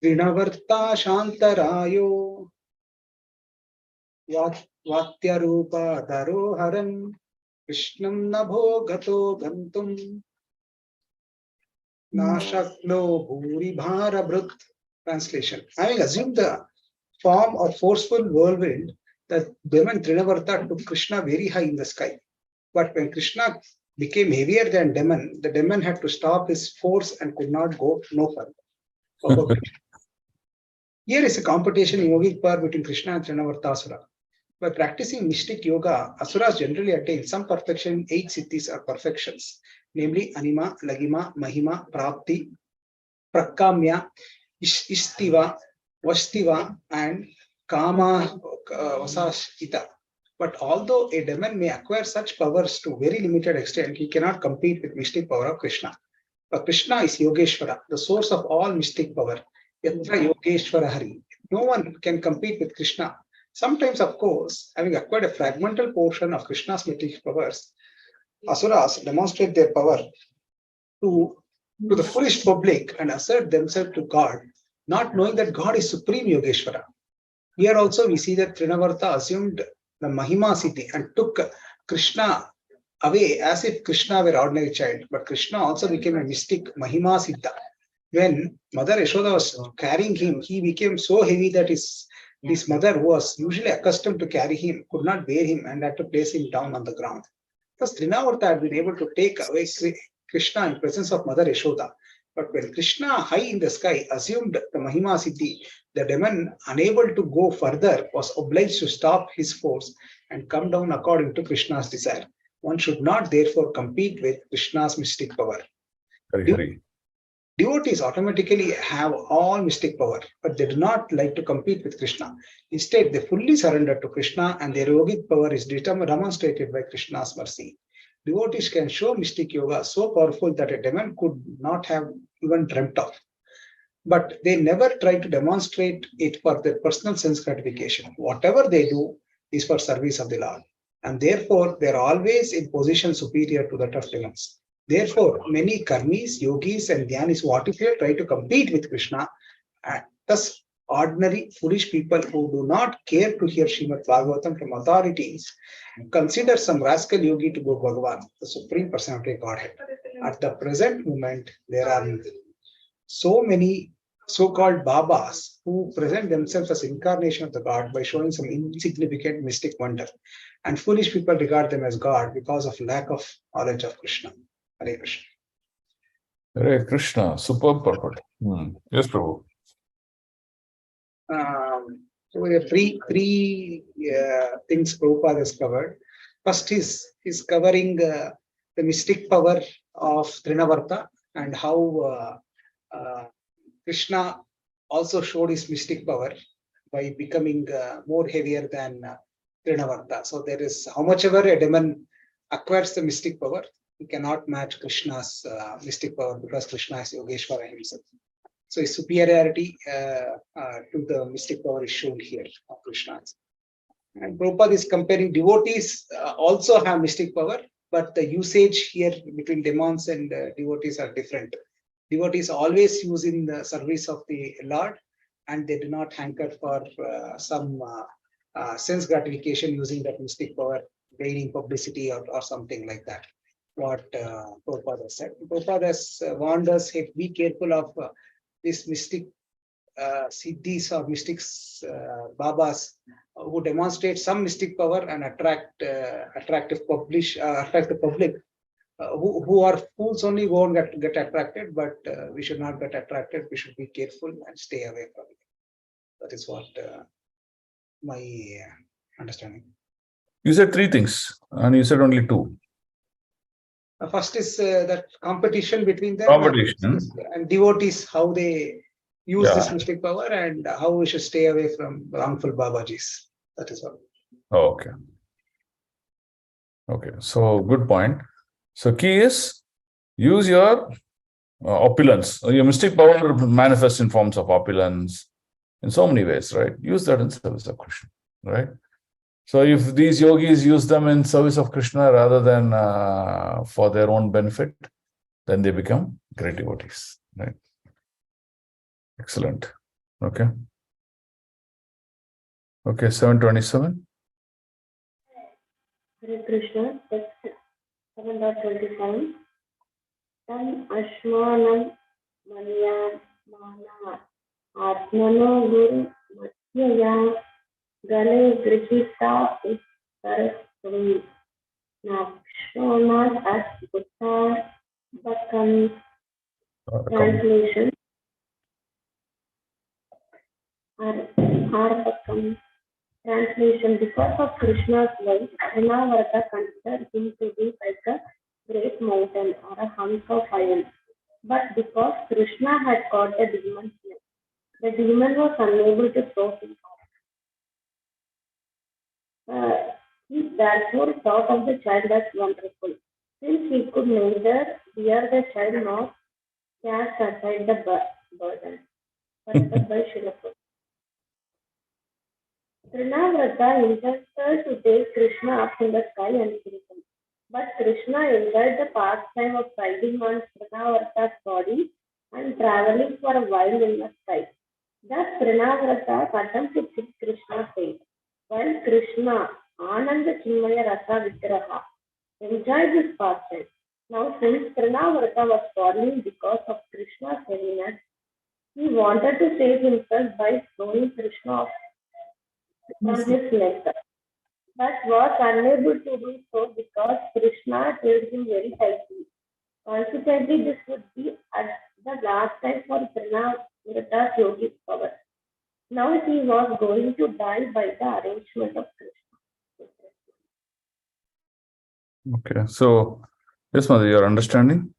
Trinavarta Shantarayo Vatyarupa Daroharan Krishnam Nabho Gato Gantum Nashaklo Bhuri Bharabrut. Translation. Having assumed the form of forceful whirlwind, the demon Trinavarta took Krishna very high in the sky. But when Krishna became heavier than demon, the demon had to stop his force and could not go no further. Here is a competition in yogic power between Krishna and Trinavartasura. By practicing mystic yoga, asuras generally attain some perfection in 8 siddhis or perfections, namely Anima, Lagima, Mahima, Prapti, Prakamya, Istiva, Vastiva, and Kama Vasashita. But although a demon may acquire such powers to very limited extent, he cannot compete with mystic power of Krishna. But Krishna is Yogeshwara, the source of all mystic power. Yatra Yogeshwara Hari. No one can compete with Krishna. Sometimes, of course, having acquired a fragmental portion of Krishna's mystic powers, asuras demonstrate their power to the foolish public and assert themselves to God. not knowing that God is Supreme Yogeshwara. Here also we see that Trinavarta assumed the Mahima Siddhi and took Krishna away as if Krishna were ordinary child. But Krishna also became a mystic Mahima Siddha. When Mother Yashoda was carrying him, he became so heavy that his mother, who was usually accustomed to carry him, could not bear him and had to place him down on the ground. Thus, Trinavarta had been able to take away Krishna in presence of Mother Yashoda. But when Krishna, high in the sky, assumed the Mahima Siddhi, the demon, unable to go further, was obliged to stop his force and come down according to Krishna's desire. One should not therefore compete with Krishna's mystic power. Devotees automatically have all mystic power, but they do not like to compete with Krishna. Instead, they fully surrender to Krishna, and their yogic power is demonstrated by Krishna's mercy. Devotees can show mystic yoga so powerful that a demon could not have even dreamt of. But they never try to demonstrate it for their personal sense gratification. Whatever they do is for service of the Lord. And therefore, they are always in position superior to that of demons. Therefore, many karmis, yogis, and dhyanis who artificially try to compete with Krishna, thus ordinary foolish people who do not care to hear Srimad Bhagavatam from authorities, consider some rascal yogi to go Bhagavan, the Supreme Personality of Godhead. At the present moment, there are so many so-called Babas who present themselves as incarnation of the God by showing some insignificant mystic wonder. And foolish people regard them as God because of lack of knowledge of Krishna. Hare Krishna. Hare Krishna, superb purport. Yes, Prabhu. So we have three things Prabhupada has covered. First is covering the mystic power of Trinavarta and how Krishna also showed his mystic power by becoming more heavier than Trinavarta. So there is how much ever a demon acquires the mystic power, he cannot match Krishna's mystic power because Krishna is Yogeshwara himself. So his superiority to the mystic power is shown here of Krishna. And Prabhupada is comparing devotees also have mystic power, but the usage here between demons and devotees are different. Devotees always use in the service of the Lord, and they do not hanker for some sense gratification using that mystic power, gaining publicity or something like that. What Prabhupada said. Prabhupada has warned us, hey, be careful of this mystic siddhis or mystics, babas, who demonstrate some mystic power and attract the public. Who are fools only won't get attracted, but we should not get attracted. We should be careful and stay away from it. That is what my understanding. You said three things, and you said only two. First is that competition between them, and devotees, how they use this mystic power, and how we should stay away from wrongful Babajis. That is all. Oh, okay. Okay, so good point. So key is use your opulence. Your mystic power manifests in forms of opulence in so many ways, right? Use that in service of Krishna, right? So if these yogis use them in service of Krishna rather than for their own benefit, then they become great devotees, right? Excellent. Okay. Okay, 727. Hare Krishna, text 7.27. Tam Ashwanam Manya Mana Atmano Guru Matyaya Gale Grihita Uttarasri Nakshonas as Uttar Bakam. Translation. Arbakam. Translation. Because of Krishna's life, Trinavarta considered him to be like a great mountain or a hunk of iron. But because Krishna had caught the demon here, the demon was unable to throw him off. He therefore thought of the child as wonderful, since he could neither bear the child nor cast aside the burden. Purport by Srila Prabhupada. Trinavrata intended to take Krishna up in the sky and kill him. But Krishna enjoyed the pastime of riding on Trinavarta's body and traveling for a while in the sky. Thus, Trinavrata attempted to see Krishna said, while Krishna, Ananda Chinmaya Rasa Vigraha, enjoyed this pastime. Now, since Trinavrata was falling because of Krishna's heaviness, he wanted to save himself by throwing Krishna off from his neck, but was unable to do so because Krishna held him very tightly. Consequently, this would be at the last time for Trinavrata's yogic power. Now he was going to die by the arrangement of Krishna. Okay. So, yes, Mother, your understanding?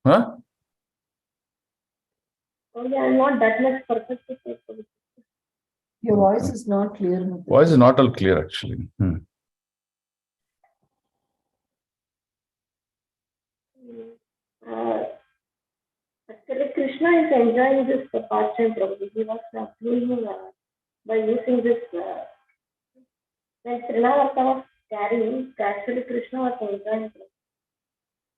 Huh? Only I'm not that much perfect to say. Your voice is not clear. Voice is not all clear, actually. Actually, Krishna is enjoying this pastime probably. He was doing by using this. When Trinavarta was carrying, actually Krishna was enjoying.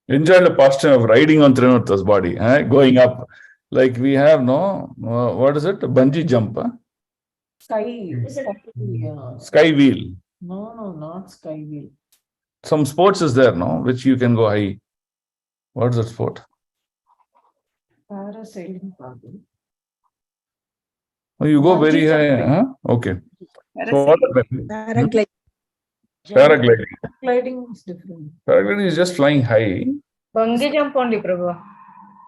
Enjoy the pastime of riding on Trinavarta's body, going up. Like we have, no, what is it? Bungee jump, huh? Sky wheel. No, not sky wheel. Some sports is there, no, which you can go high. What is that sport? Parasailing. Oh, you go very high, huh? Okay. So what is that? Paragliding. Paragliding. Paragliding is different. Paragliding is just flying high. Bungee jump only, Prabhu.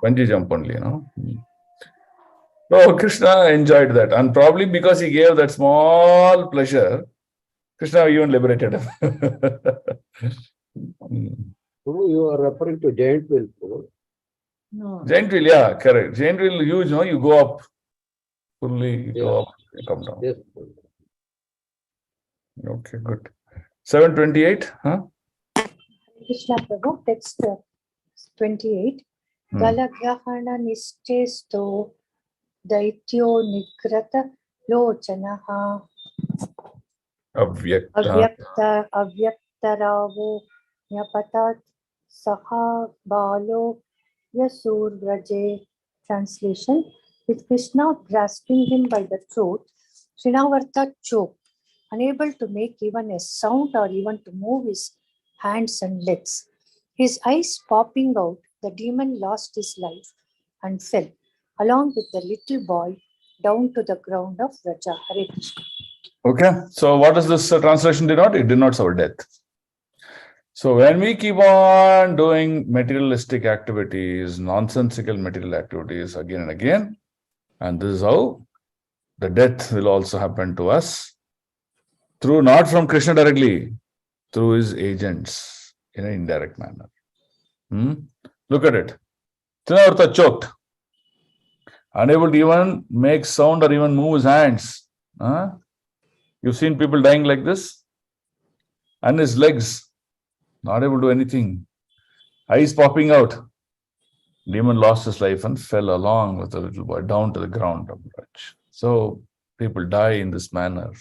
Bungee jump only, no? So Krishna enjoyed that, and probably because he gave that small pleasure, Krishna even liberated him. You are referring to giant wheel. No. Giant wheel, yeah, correct. Giant wheel huge, no? You go up fully, you go up, you come down. Yes. Okay, good. 728, huh? Krishna Prabhu, text 28. Galagrahana nischesto daityo nigrata lochanaha avyaktaravo nyapatat saha balo yasur vraje. Translation: with Krishna grasping him by the throat, Trinavarta choked, unable to make even a sound or even to move his hands and legs. His eyes popping out, the demon lost his life and fell, along with the little boy, down to the ground of Vraja. Hare Krishna. Okay, so what does this translation denote? It denotes our death. So when we keep on doing materialistic activities, nonsensical material activities again and again, and this is how the death will also happen to us, through not from Krishna directly, through his agents in an indirect manner. Look at it. Trinavarta choked, unable to even make sound or even move his hands. You've seen people dying like this? And his legs, not able to do anything. Eyes popping out. Demon lost his life and fell along with the little boy down to the ground of Braj. So people die in this manner.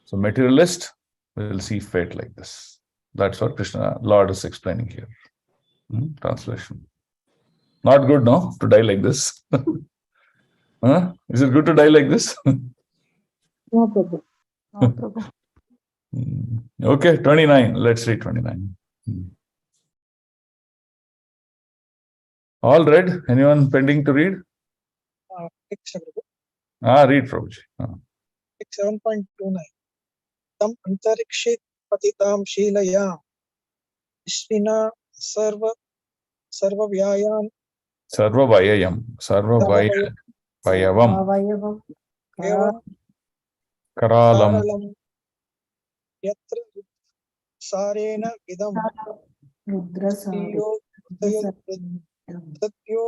So materialist will see fate like this. That's what Krishna, Lord, is explaining here. Translation. Not good, no? To die like this. Is it good to die like this? No Prabhu. No, Prabhu. Okay, 29. Let's read 29. All read? Anyone pending to read? Read, Prabhuji. 7.29. Tam antarikshit patitam shilaya Vishvina sarva vyayam Avayavam. evam Karalam. Yatra sarena idam Rudrasara. Tatyo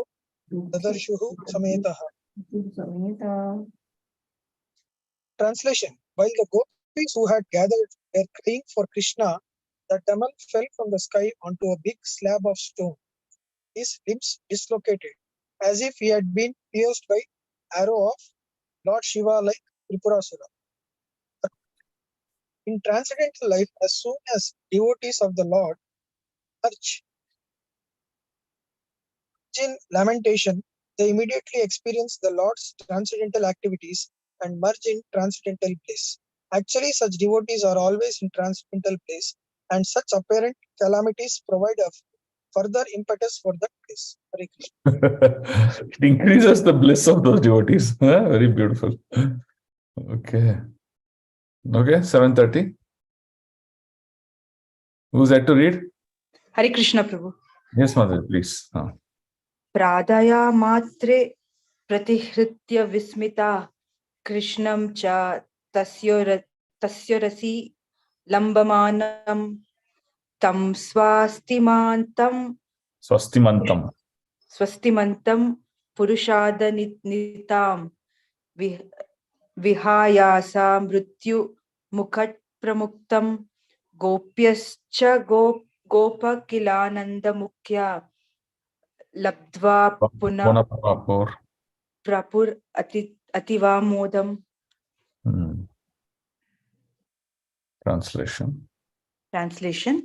Tadarshuhu Sametaha. Translation: while the gopis who had gathered were crying for Krishna, the Tamal fell from the sky onto a big slab of stone. His limbs dislocated, as if he had been pierced by arrow of Lord Shiva like Tripurasura. In transcendental life, as soon as devotees of the Lord merge in lamentation, they immediately experience the Lord's transcendental activities and merge in transcendental bliss. Actually, such devotees are always in transcendental bliss, and such apparent calamities provide a further impetus for that bliss. Hare Krishna. It increases the bliss of those devotees. Very beautiful. Okay. Okay, 7:30. Who's that to read? Hare Krishna Prabhu. Yes, Mother, please. Pradaya matre pratihritya vismita Krishnam cha tasyarasi lambamanam tam swastimantam purushadanitam vihayasa mrityu mukhat pramuktam gopyascha gopakilananda mukhya labdva prapur ativamodam. Translation.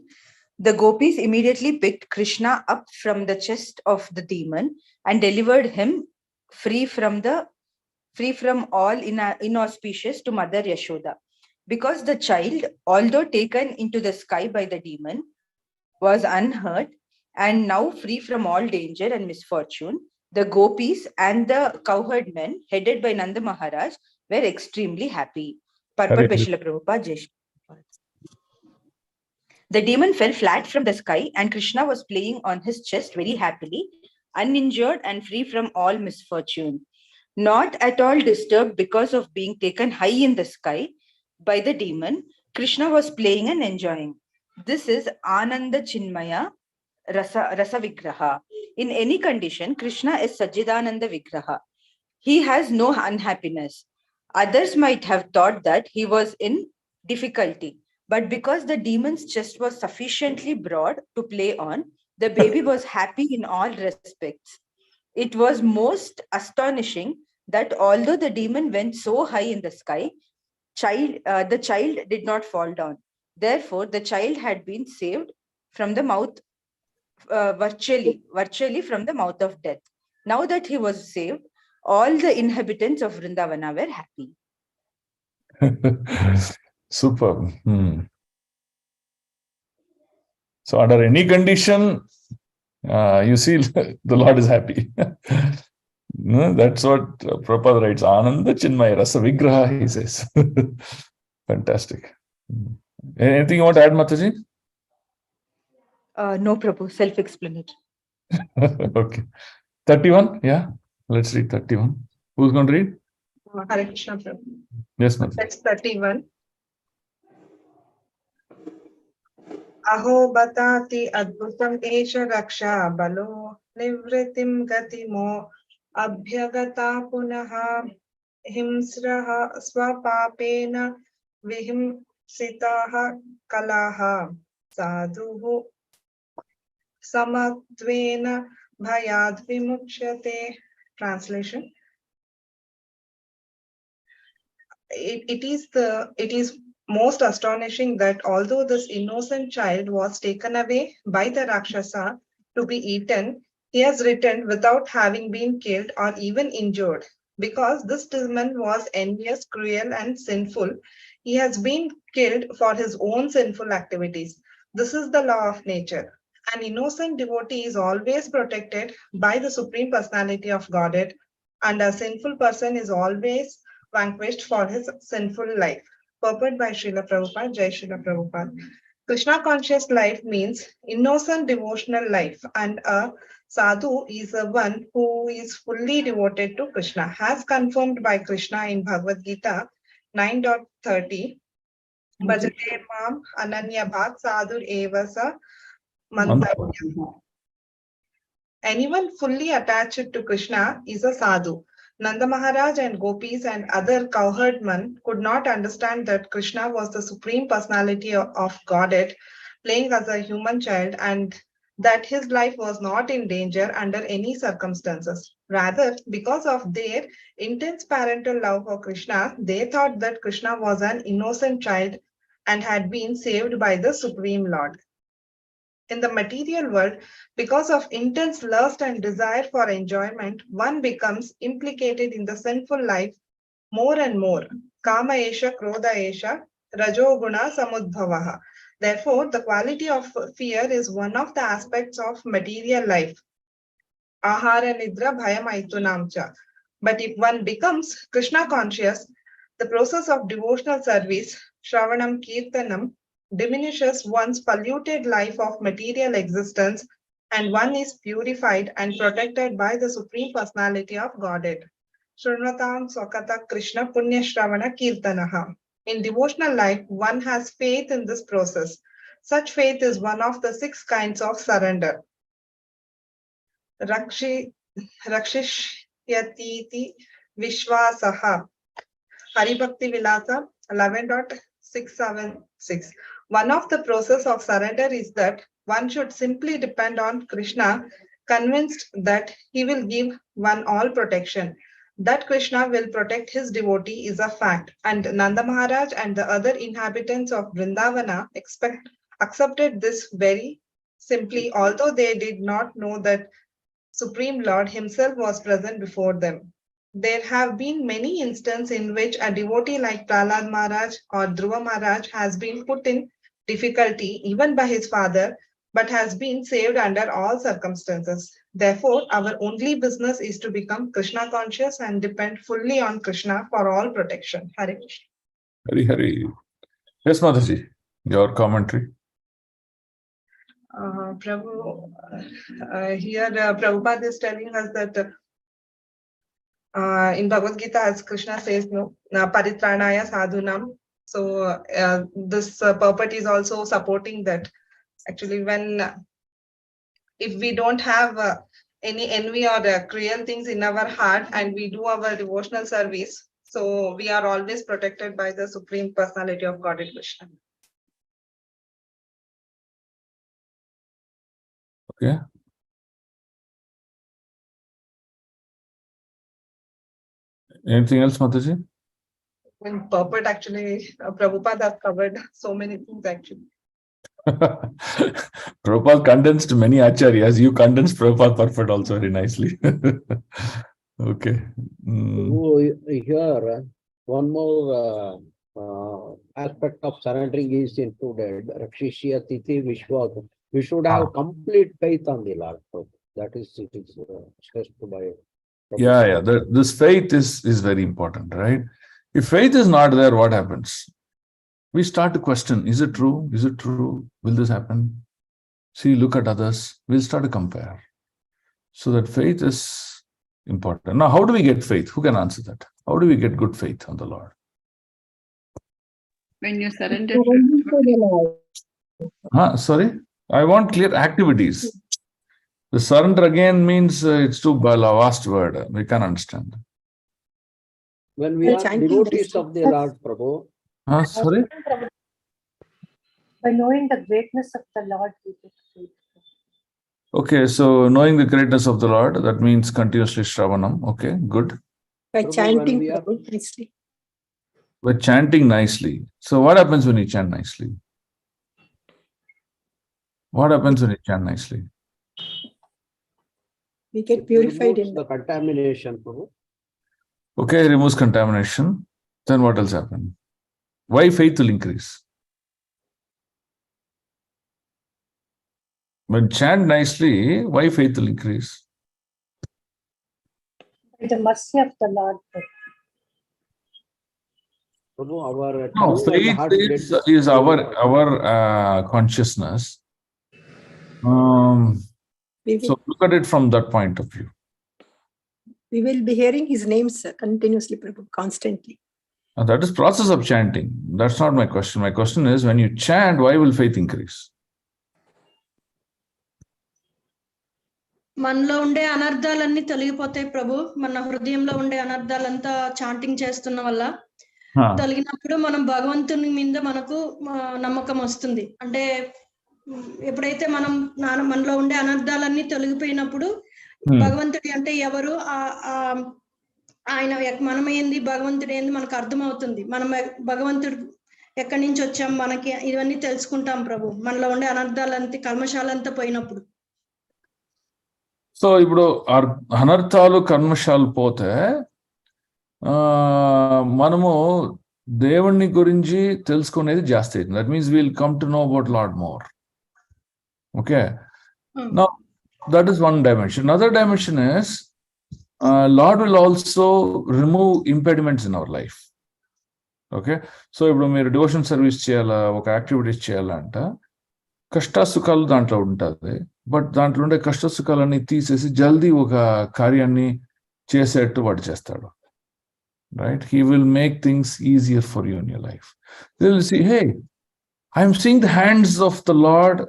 The gopis immediately picked Krishna up from the chest of the demon and delivered him free from all inauspicious to Mother Yashoda. Because the child, although taken into the sky by the demon, was unhurt and now free from all danger and misfortune, the gopis and the cowherd men headed by Nanda Maharaj were extremely happy. Purport by Srila Prabhupada Jai. The demon fell flat from the sky and Krishna was playing on his chest very happily, uninjured and free from all misfortune. Not at all disturbed because of being taken high in the sky by the demon, Krishna was playing and enjoying. This is Ananda Chinmaya Rasa Vigraha. In any condition, Krishna is Sajjidananda Vigraha. He has no unhappiness. Others might have thought that he was in difficulty, but because the demon's chest was sufficiently broad to play on, the baby was happy in all respects. It was most astonishing that although the demon went so high in the sky, the child did not fall down. Therefore, the child had been saved from the mouth, virtually from the mouth of death. Now that he was saved, all the inhabitants of Vrindavana were happy. Superb. So under any condition, you see the Lord is happy. No, that's what Prabhupada writes. Ananda Chinmaya Rasa Vigraha, he says. Fantastic. Anything you want to add, Mataji? No, Prabhu, self-explanatory. Okay. 31, yeah. Let's read 31. Who's going to read? Hare Krishna Prabhu. Yes, Mataji. Text 31. Aho batati adbhutam esha raksha balo nivritim gatimo abhyagata punaha himsraha swapapena vihimsitaha kalaha sadhuhu samadvena bhayad vimukshate. Translation. It is most astonishing that although this innocent child was taken away by the Rakshasa to be eaten, he has returned without having been killed or even injured. Because this demon was envious, cruel, and sinful, he has been killed for his own sinful activities. This is the law of nature. An innocent devotee is always protected by the Supreme Personality of Godhead, and a sinful person is always vanquished for his sinful life. Purport by Srila Prabhupada, Jai Srila Prabhupada. Krishna conscious life means innocent devotional life, and a sadhu is a one who is fully devoted to Krishna, as confirmed by Krishna in Bhagavad Gita 9.30. Bhajate mam ananya bhat sadhur evasa mantavya. Anyone fully attached to Krishna is a sadhu. Nanda Maharaj and gopis and other cowherdmen could not understand that Krishna was the supreme personality of Godhead playing as a human child, and that his life was not in danger under any circumstances. Rather, because of their intense parental love for Krishna, they thought that Krishna was an innocent child and had been saved by the Supreme Lord. In the material world, because of intense lust and desire for enjoyment, one becomes implicated in the sinful life more and more. Kama esha, krodha esha, rajoguna samudbhavaha. Therefore, the quality of fear is one of the aspects of material life. Ahara nidra bhayam aitunamcha. But if one becomes Krishna conscious, the process of devotional service, Shravanam Kirtanam, diminishes one's polluted life of material existence, and one is purified and protected by the Supreme Personality of Godhead. Shrunvatam Swakata Krishna Punya Shravana Kirtanaha. In devotional life, one has faith in this process. Such faith is one of the 6 kinds of surrender. Rakshishyatiti Vishwasaha. Haribhakti Vilasa 11.676. One of the process of surrender is that one should simply depend on Krishna, convinced that he will give one all protection. That Krishna will protect his devotee is a fact, and Nanda Maharaj and the other inhabitants of Vrindavana accepted this very simply, although they did not know that Supreme Lord himself was present before them. There have been many instances in which a devotee like Prahlad Maharaj or Dhruva Maharaj has been put in difficulty even by his father, but has been saved under all circumstances. Therefore, our only business is to become Krishna conscious and depend fully on Krishna for all protection. Hare Krishna. Hari Hari. Yes, Mataji, your commentary. Prabhu, here Prabhupada is telling us that in Bhagavad Gita, as Krishna says, no, paritranaya sadhunam. So this purport is also supporting that. Actually, if we don't have any envy or cruel things in our heart and we do our devotional service, so we are always protected by the Supreme Personality of Godhead Krishna. Okay. Anything else, Mataji? In purport, actually, Prabhupada has covered so many things, actually. Prabhupada condensed many acharyas. You condensed Prabhupada purport also very nicely. Okay. Here, one more aspect of surrendering is included. Rakshishya Titi Vishwa. We should have complete faith on the Lord. So that is, it is stressed by. Yeah. This faith is very important, right? If faith is not there, what happens? We start to question, is it true? Is it true? Will this happen? See, look at others. We'll start to compare. So that faith is important. Now, how do we get faith? Who can answer that? How do we get good faith on the Lord? When you surrender to the Lord. Sorry? I want clear activities. The surrender again means it's too vast word. We can't understand. When we are devotees of the Lord, Prabhu. Sorry? By knowing the greatness of the Lord, we get faith. Okay, so knowing the greatness of the Lord, that means continuously Shravanam. Okay, good. By chanting nicely. By chanting nicely. So what happens when you chant nicely? What happens when you chant nicely? We get purified in the contamination, Prabhu. Okay, removes contamination. Then what else happens? Why faith will increase? When chant nicely, why faith will increase? By the mercy of the Lord. No, faith is our consciousness. So look at it from that point of view. We will be hearing his names continuously, Prabhu, constantly. And that is process of chanting. That's not my question. My question is, when you chant, why will faith increase? మనలో ఉండే అనర్థాలన్నీ తొలగిపోతాయి ప్రభు. మన హృదయంలో ఉండే అనర్థాలంతా chanting చేస్తున్న వల్ల తొలగినప్పుడు మనం భగవంతుని మీద మనకు నమ్మకం వస్తుంది. అంటే ఎప్పుడైతే మనలో ఉండే అనర్థాలన్నీ తొలగిపోయినప్పుడు భగవంతుడి అంటే ఎవరు, ఆయన మనమేంది, భగవంతుడు ఏంది మనకు అర్థమవుతుంది. మనం భగవంతుడు ఎక్కడి నుంచి వచ్చాం, మనకి ఇవన్నీ తెలుసుకుంటాం ప్రభు, మనలో ఉండే అనర్థాలంతా కల్మశాలంతా పోయినప్పుడు. సో ఇప్పుడు అనర్థాలు కల్మషాలు పోతే మనము దేవుణ్ణి గురించి తెలుసుకునేది జాస్తి అవుతుంది. That means will come to know about lot more. Okay, now that is one dimension. Another dimension is Lord will also remove impediments in our life. Okay, so ఇప్పుడు మీరు డివోషన్ సర్వీస్ చేయాలా, ఒక యాక్టివిటీస్ చేయాలంట, కష్ట సుఖాలు దాంట్లో ఉంటుంది. But దాంట్లో ఉండే కష్ట సుఖాలన్నీ తీసేసి జల్దీ ఒక కార్యాన్ని చేసేట్టు వాడు చేస్తాడు. Right? He will make things easier for you in your life. You will see, hey, I am seeing the hands of the Lord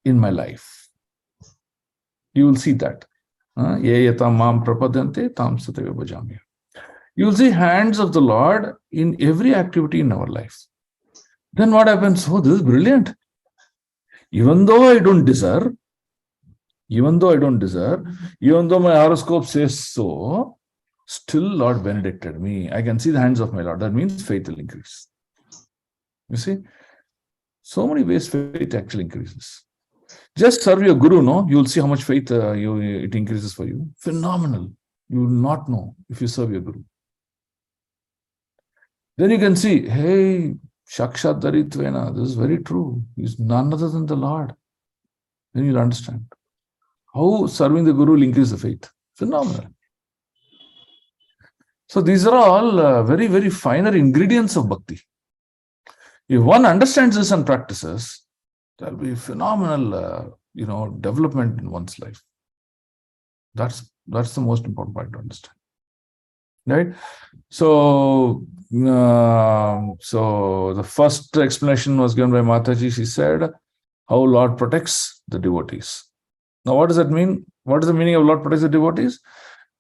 in my life. You will see that. You will see hands of the Lord in every activity in our life. Then what happens? Oh, this is brilliant. Even though I don't deserve, even though my horoscope says so, still Lord benedicted me. I can see the hands of my Lord. That means faith will increase. You see? So many ways faith actually increases. Just serve your guru, no? You will see how much faith it increases for you. Phenomenal. You will not know if you serve your guru. Then you can see, hey, Shakshat Daritvena, this is very true. He is none other than the Lord. Then you'll understand how serving the guru will increase the faith. Phenomenal. So these are all very, very finer ingredients of bhakti. If one understands this and practices, there will be phenomenal, development in one's life. That's the most important part to understand, right? So the first explanation was given by Mataji. She said, how Lord protects the devotees. Now, what does that mean? What is the meaning of Lord protects the devotees?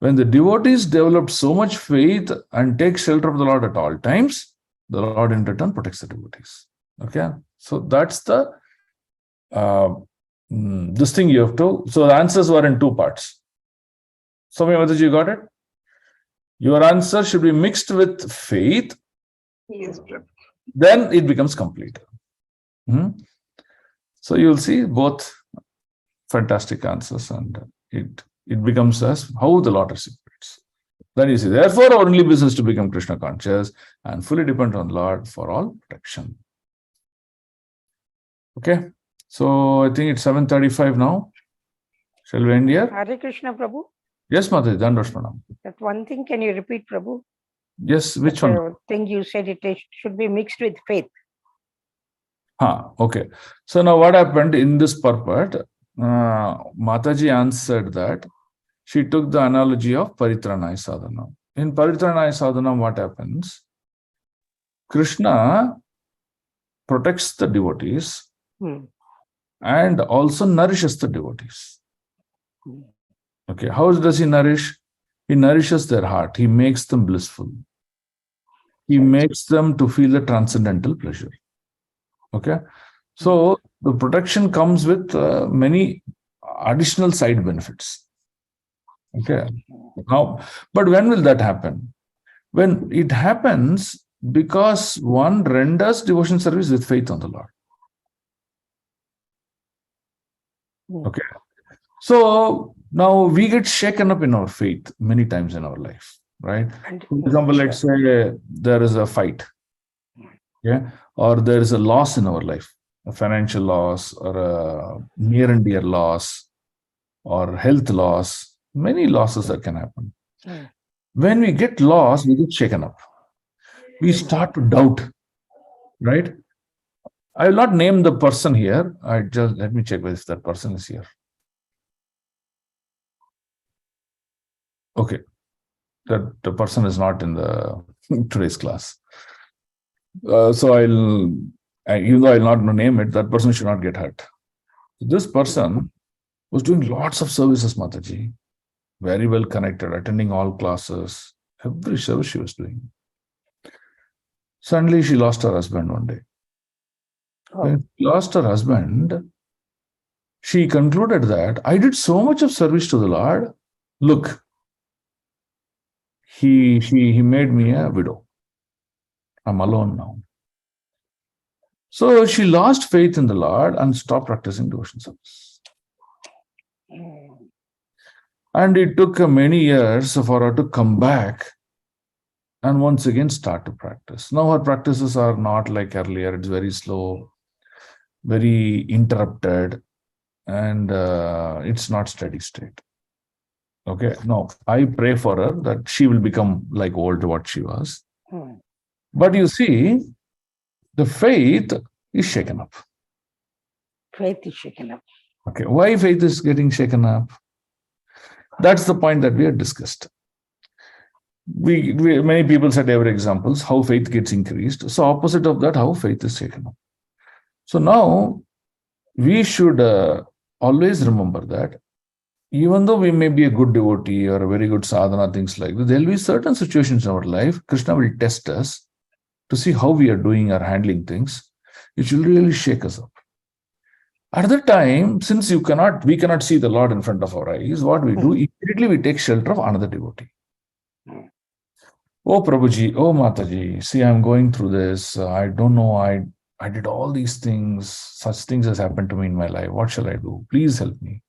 When the devotees develop so much faith and take shelter of the Lord at all times, the Lord in return protects the devotees. Okay, so that's the this thing you have to. So the answers were in two parts. Swami Mataji, you got it? Your answer should be mixed with faith. Yes, then it becomes complete. So you'll see both fantastic answers, and it becomes as how the Lord reciprocates. Then you see, therefore, our only business to become Krishna conscious and fully depend on Lord for all protection. Okay, so I think it's 7:35 now. Shall we end here? Hare Krishna, Prabhu. Yes, Mataji, Dandavat Pranam. That one thing, can you repeat, Prabhu? Yes, which one? Thing you said, it should be mixed with faith. Okay. So now what happened in this purport? Mataji answered that she took the analogy of Paritranaya Sadhana. In Paritranaya Sadhana, what happens? Krishna protects the devotees and also nourishes the devotees. Okay, how does he nourish? He nourishes their heart. He makes them blissful. He makes them to feel the transcendental pleasure. Okay, so the protection comes with many additional side benefits. Okay, now, but when will that happen? When it happens because one renders devotion service with faith on the Lord. Okay, so now we get shaken up in our faith many times in our life, right? For example, let's say there is a fight, or there is a loss in our life, a financial loss or a near and dear loss or health loss. Many losses that can happen. When we get lost, we get shaken up. We start to doubt, right? I will not name the person here. Let me check if that person is here. Okay, that the person is not in the today's class. So even though I'll not name it, that person should not get hurt. This person was doing lots of services, Mataji. Very well connected, attending all classes, every service she was doing. Suddenly she lost her husband one day. When she lost her husband, she concluded that I did so much of service to the Lord. Look, he made me a widow. I'm alone now. So she lost faith in the Lord and stopped practicing devotion service. And it took many years for her to come back and once again start to practice. Now her practices are not like earlier. It's very slow, very interrupted, and it's not steady state. Okay, no, I pray for her that she will become like old what she was. But you see, the faith is shaken up. Faith is shaken up. Okay, why faith is getting shaken up? That's the point that we had discussed. We many people said every examples how faith gets increased. So opposite of that, how faith is shaken up. So now we should always remember that even though we may be a good devotee or a very good sadhana, things like that, there will be certain situations in our life. Krishna will test us to see how we are doing or handling things. It will really shake us up. At the time, since we cannot see the Lord in front of our eyes, what we do, immediately we take shelter of another devotee. Oh Prabhuji, oh Mataji, see, I'm going through this. I don't know. I did all these things. Such things has happened to me in my life. What shall I do? Please help me.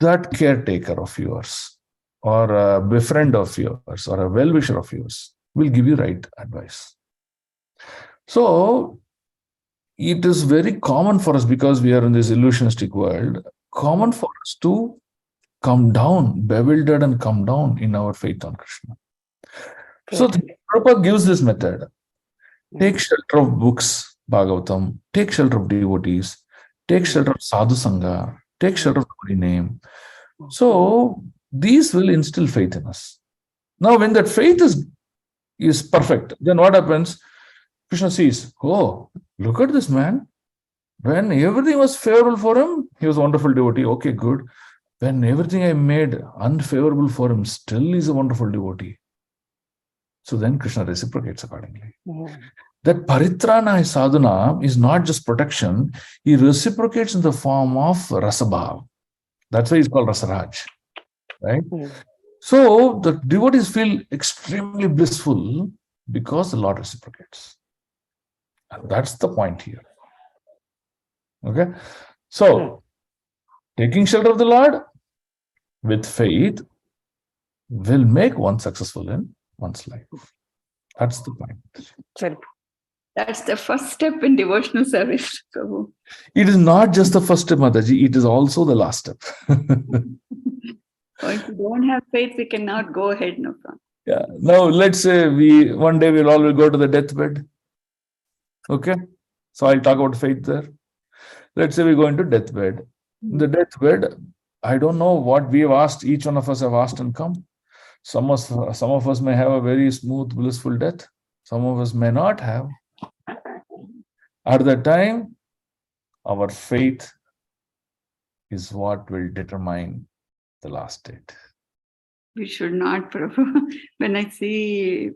That caretaker of yours, or a befriend of yours, or a well-wisher of yours will give you right advice. So it is very common for us, because we are in this illusionistic world, common for us to come down, bewildered and come down in our faith on Krishna. So Prabhupada gives this method. Take shelter of books, Bhagavatam, take shelter of devotees, take shelter of sadhu sangha, take shelter of holy name. So these will instill faith in us. Now, when that faith is perfect, then what happens? Krishna sees, oh, look at this man. When everything was favorable for him, he was a wonderful devotee. Okay, good. When everything I made unfavorable for him, still he's a wonderful devotee. So then Krishna reciprocates accordingly. That paritrana sadhana is not just protection, he reciprocates in the form of rasabhav. That's why he's called Rasaraj. Right? So the devotees feel extremely blissful because the Lord reciprocates. And that's the point here. Okay? So, taking shelter of the Lord with faith will make one successful in one's life. That's the point. That's the first step in devotional service, Prabhu. It is not just the first step, Mataji, it is also the last step. So if you don't have faith, we cannot go ahead, no problem. Yeah. Now, let's say one day we'll all will go to the deathbed. Okay? So I'll talk about faith there. Let's say we go into deathbed. In the deathbed, I don't know what we have asked, each one of us have asked and come. Some of us may have a very smooth, blissful death. Some of us may not have. At that time, our faith is what will determine the last date. We should not, Prabhu. When I see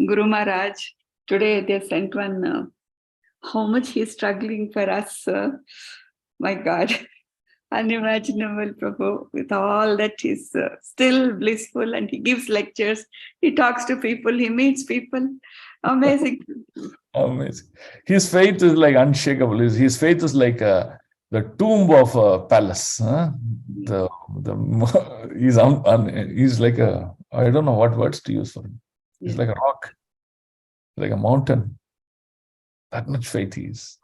Guru Maharaj, today they sent one, how much he's struggling for us. My God, unimaginable, Prabhu. With all that, he's still blissful and he gives lectures. He talks to people, he meets people. Amazing. Amazing. His faith is like unshakable. His faith is like the tomb of a palace. Huh? He's like a, I don't know what words to use for him. He's like a rock, like a mountain. That much faith he is.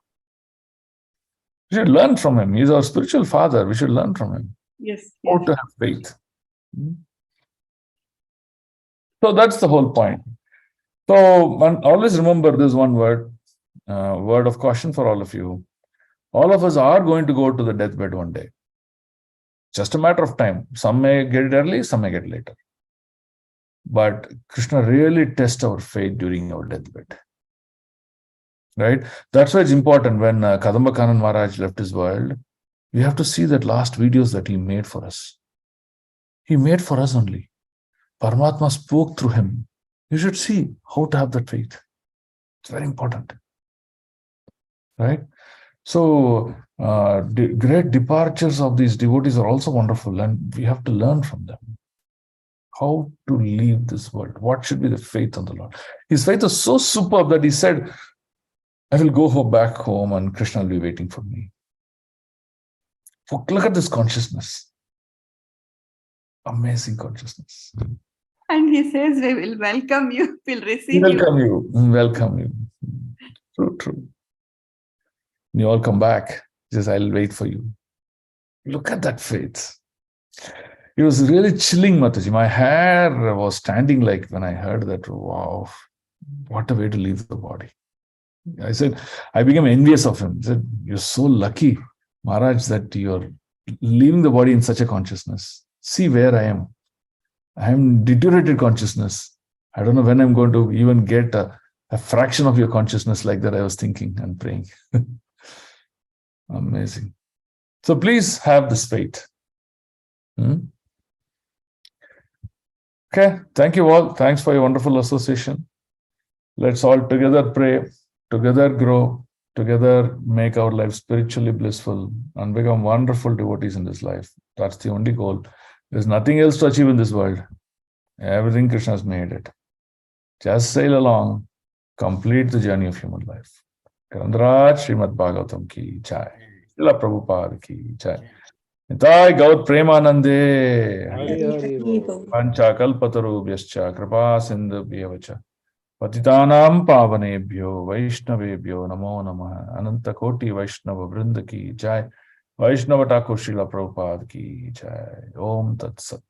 We should learn from him. He's our spiritual father. We should learn from him. Yes. How to have faith. So that's the whole point. So always remember this one word, word of caution for all of you. All of us are going to go to the deathbed one day. Just a matter of time. Some may get it early, some may get later. But Krishna really tests our faith during our deathbed. Right? That's why it's important when Kadamba Kanan Maharaj left his world, we have to see that last videos that he made for us. He made for us only. Paramatma spoke through him. You should see how to have that faith. It's very important. Right? So, great departures of these devotees are also wonderful, and we have to learn from them. How to leave this world. What should be the faith on the Lord? His faith was so superb that he said, I will go back home and Krishna will be waiting for me. Look at this consciousness. Amazing consciousness. And he says, we will welcome you, we'll receive Welcome you. Welcome you. True, true. You all come back. Just I'll wait for you. Look at that faith. It was really chilling, Mataji. My hair was standing like when I heard that. Wow, what a way to leave the body. I said, I became envious of him. I said, you're so lucky, Maharaj, that you're leaving the body in such a consciousness. See where I am. I am deteriorated consciousness. I don't know when I'm going to even get a fraction of your consciousness like that. I was thinking and praying. Amazing. So please have this faith. Okay. Thank you all. Thanks for your wonderful association. Let's all together pray, together grow, together make our life spiritually blissful and become wonderful devotees in this life. That's the only goal. There's nothing else to achieve in this world. Everything Krishna has made it. Just sail along, complete the journey of human life. Karandraj Srimad Bhagavatam ki jai. Srila Prabhupada ki jai. Nitai Gaut Premanande. Hari Hari Bol. Pancha Kalpatarubhyascha Kripa Sindhubhyavacha. Patitanam Pavanebhyo Vaishnavebhyo Namo Namaha. Ananta Koti Vaishnava Vrinda ki jai. Vaishnava Thakur Srila Prabhupada ki jai. Om Tat Sat.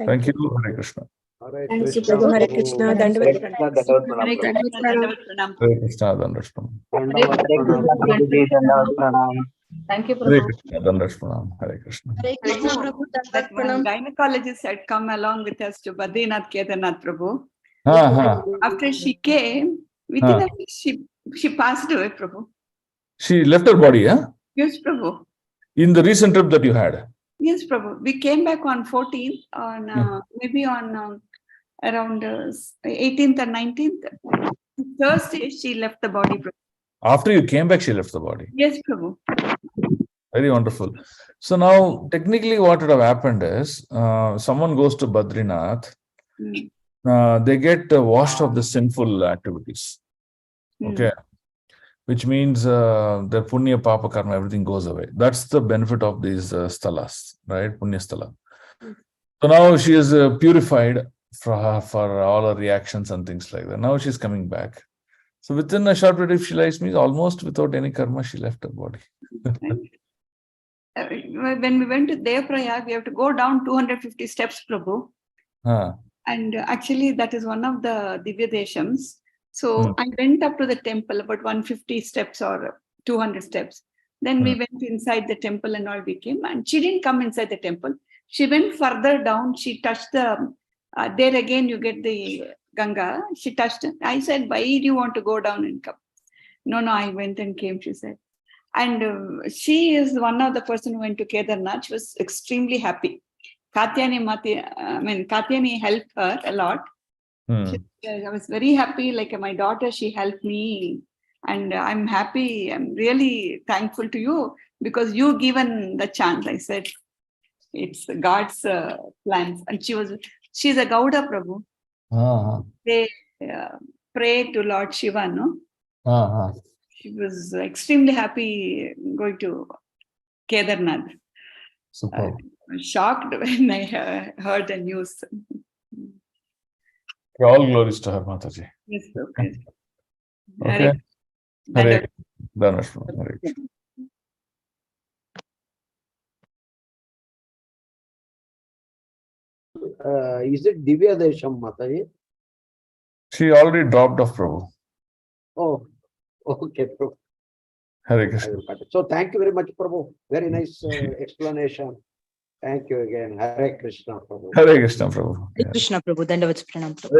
Thank you. Hare Krishna. Hare Thank you, Krishna, Prabhu. Hare Prabhu. Krishna. Hare Dandavat Krishna, pranam. Dandavat Pranam. Hare Krishna, Dandavat Pranam. Hare Krishna. Dandavat Pranam. Dandavat Hare Pranam, Krishna, Prabhu. Prabhuji, Dandavat Pranam. Thank you, Hare Prabhu. Krishna. Dandavat Pranam. Hare Krishna. Hare Krishna, Prabhu. That one gynecologist had come along with us to Badrinath, Kedarnath, Prabhu. After she came, within a week, she passed away, Prabhu. She left her body, huh? Yes, Prabhu. In the recent trip that you had. Yes, Prabhu. We came back on 14th, on maybe on around 18th or 19th. Thursday, she left the body, Prabhu. After you came back, she left the body. Yes, Prabhu. Very wonderful. So now, technically, what would have happened is someone goes to Badrinath, they get washed of the sinful activities. Okay. Which means the punya, papa, karma, everything goes away. That's the benefit of these stalas, right? Punya stala. So now she is purified for all her reactions and things like that. Now she's coming back. So within a short period, if she likes me, almost without any karma, she left her body. When we went to Devaprayag, we have to go down 250 steps, Prabhu. And actually, that is one of the Divya Deshams. So I went up to the temple, about 150 steps or 200 steps. Then we went inside the temple and all we came. And she didn't come inside the temple. She went further down. She touched the, there again you get the Ganga. She touched it. I said, why do you want to go down and come? No, I went and came, she said. And she is one of the person who went to Kedarnath. She was extremely happy. Katyani helped her a lot. I was very happy, like my daughter, she helped me. And I'm happy, I'm really thankful to you because you given the chance. I said, it's God's plans. And she's a Gauda Prabhu. They pray to Lord Shiva, no? She was extremely happy going to Kedarnath. I was shocked when I heard the news. All glories to her, Mataji. Yes, okay. Okay. Hare Krishna. Is it Divya Desham, Mataji? She already dropped off, Prabhu. Oh, okay, Prabhu. Hare Krishna. So thank you very much, Prabhu. Very nice explanation. Thank you again. Hare Krishna, Prabhu. Hare Krishna, Prabhu. Hare Krishna, Prabhu. Dandavat pranam, Prabhu.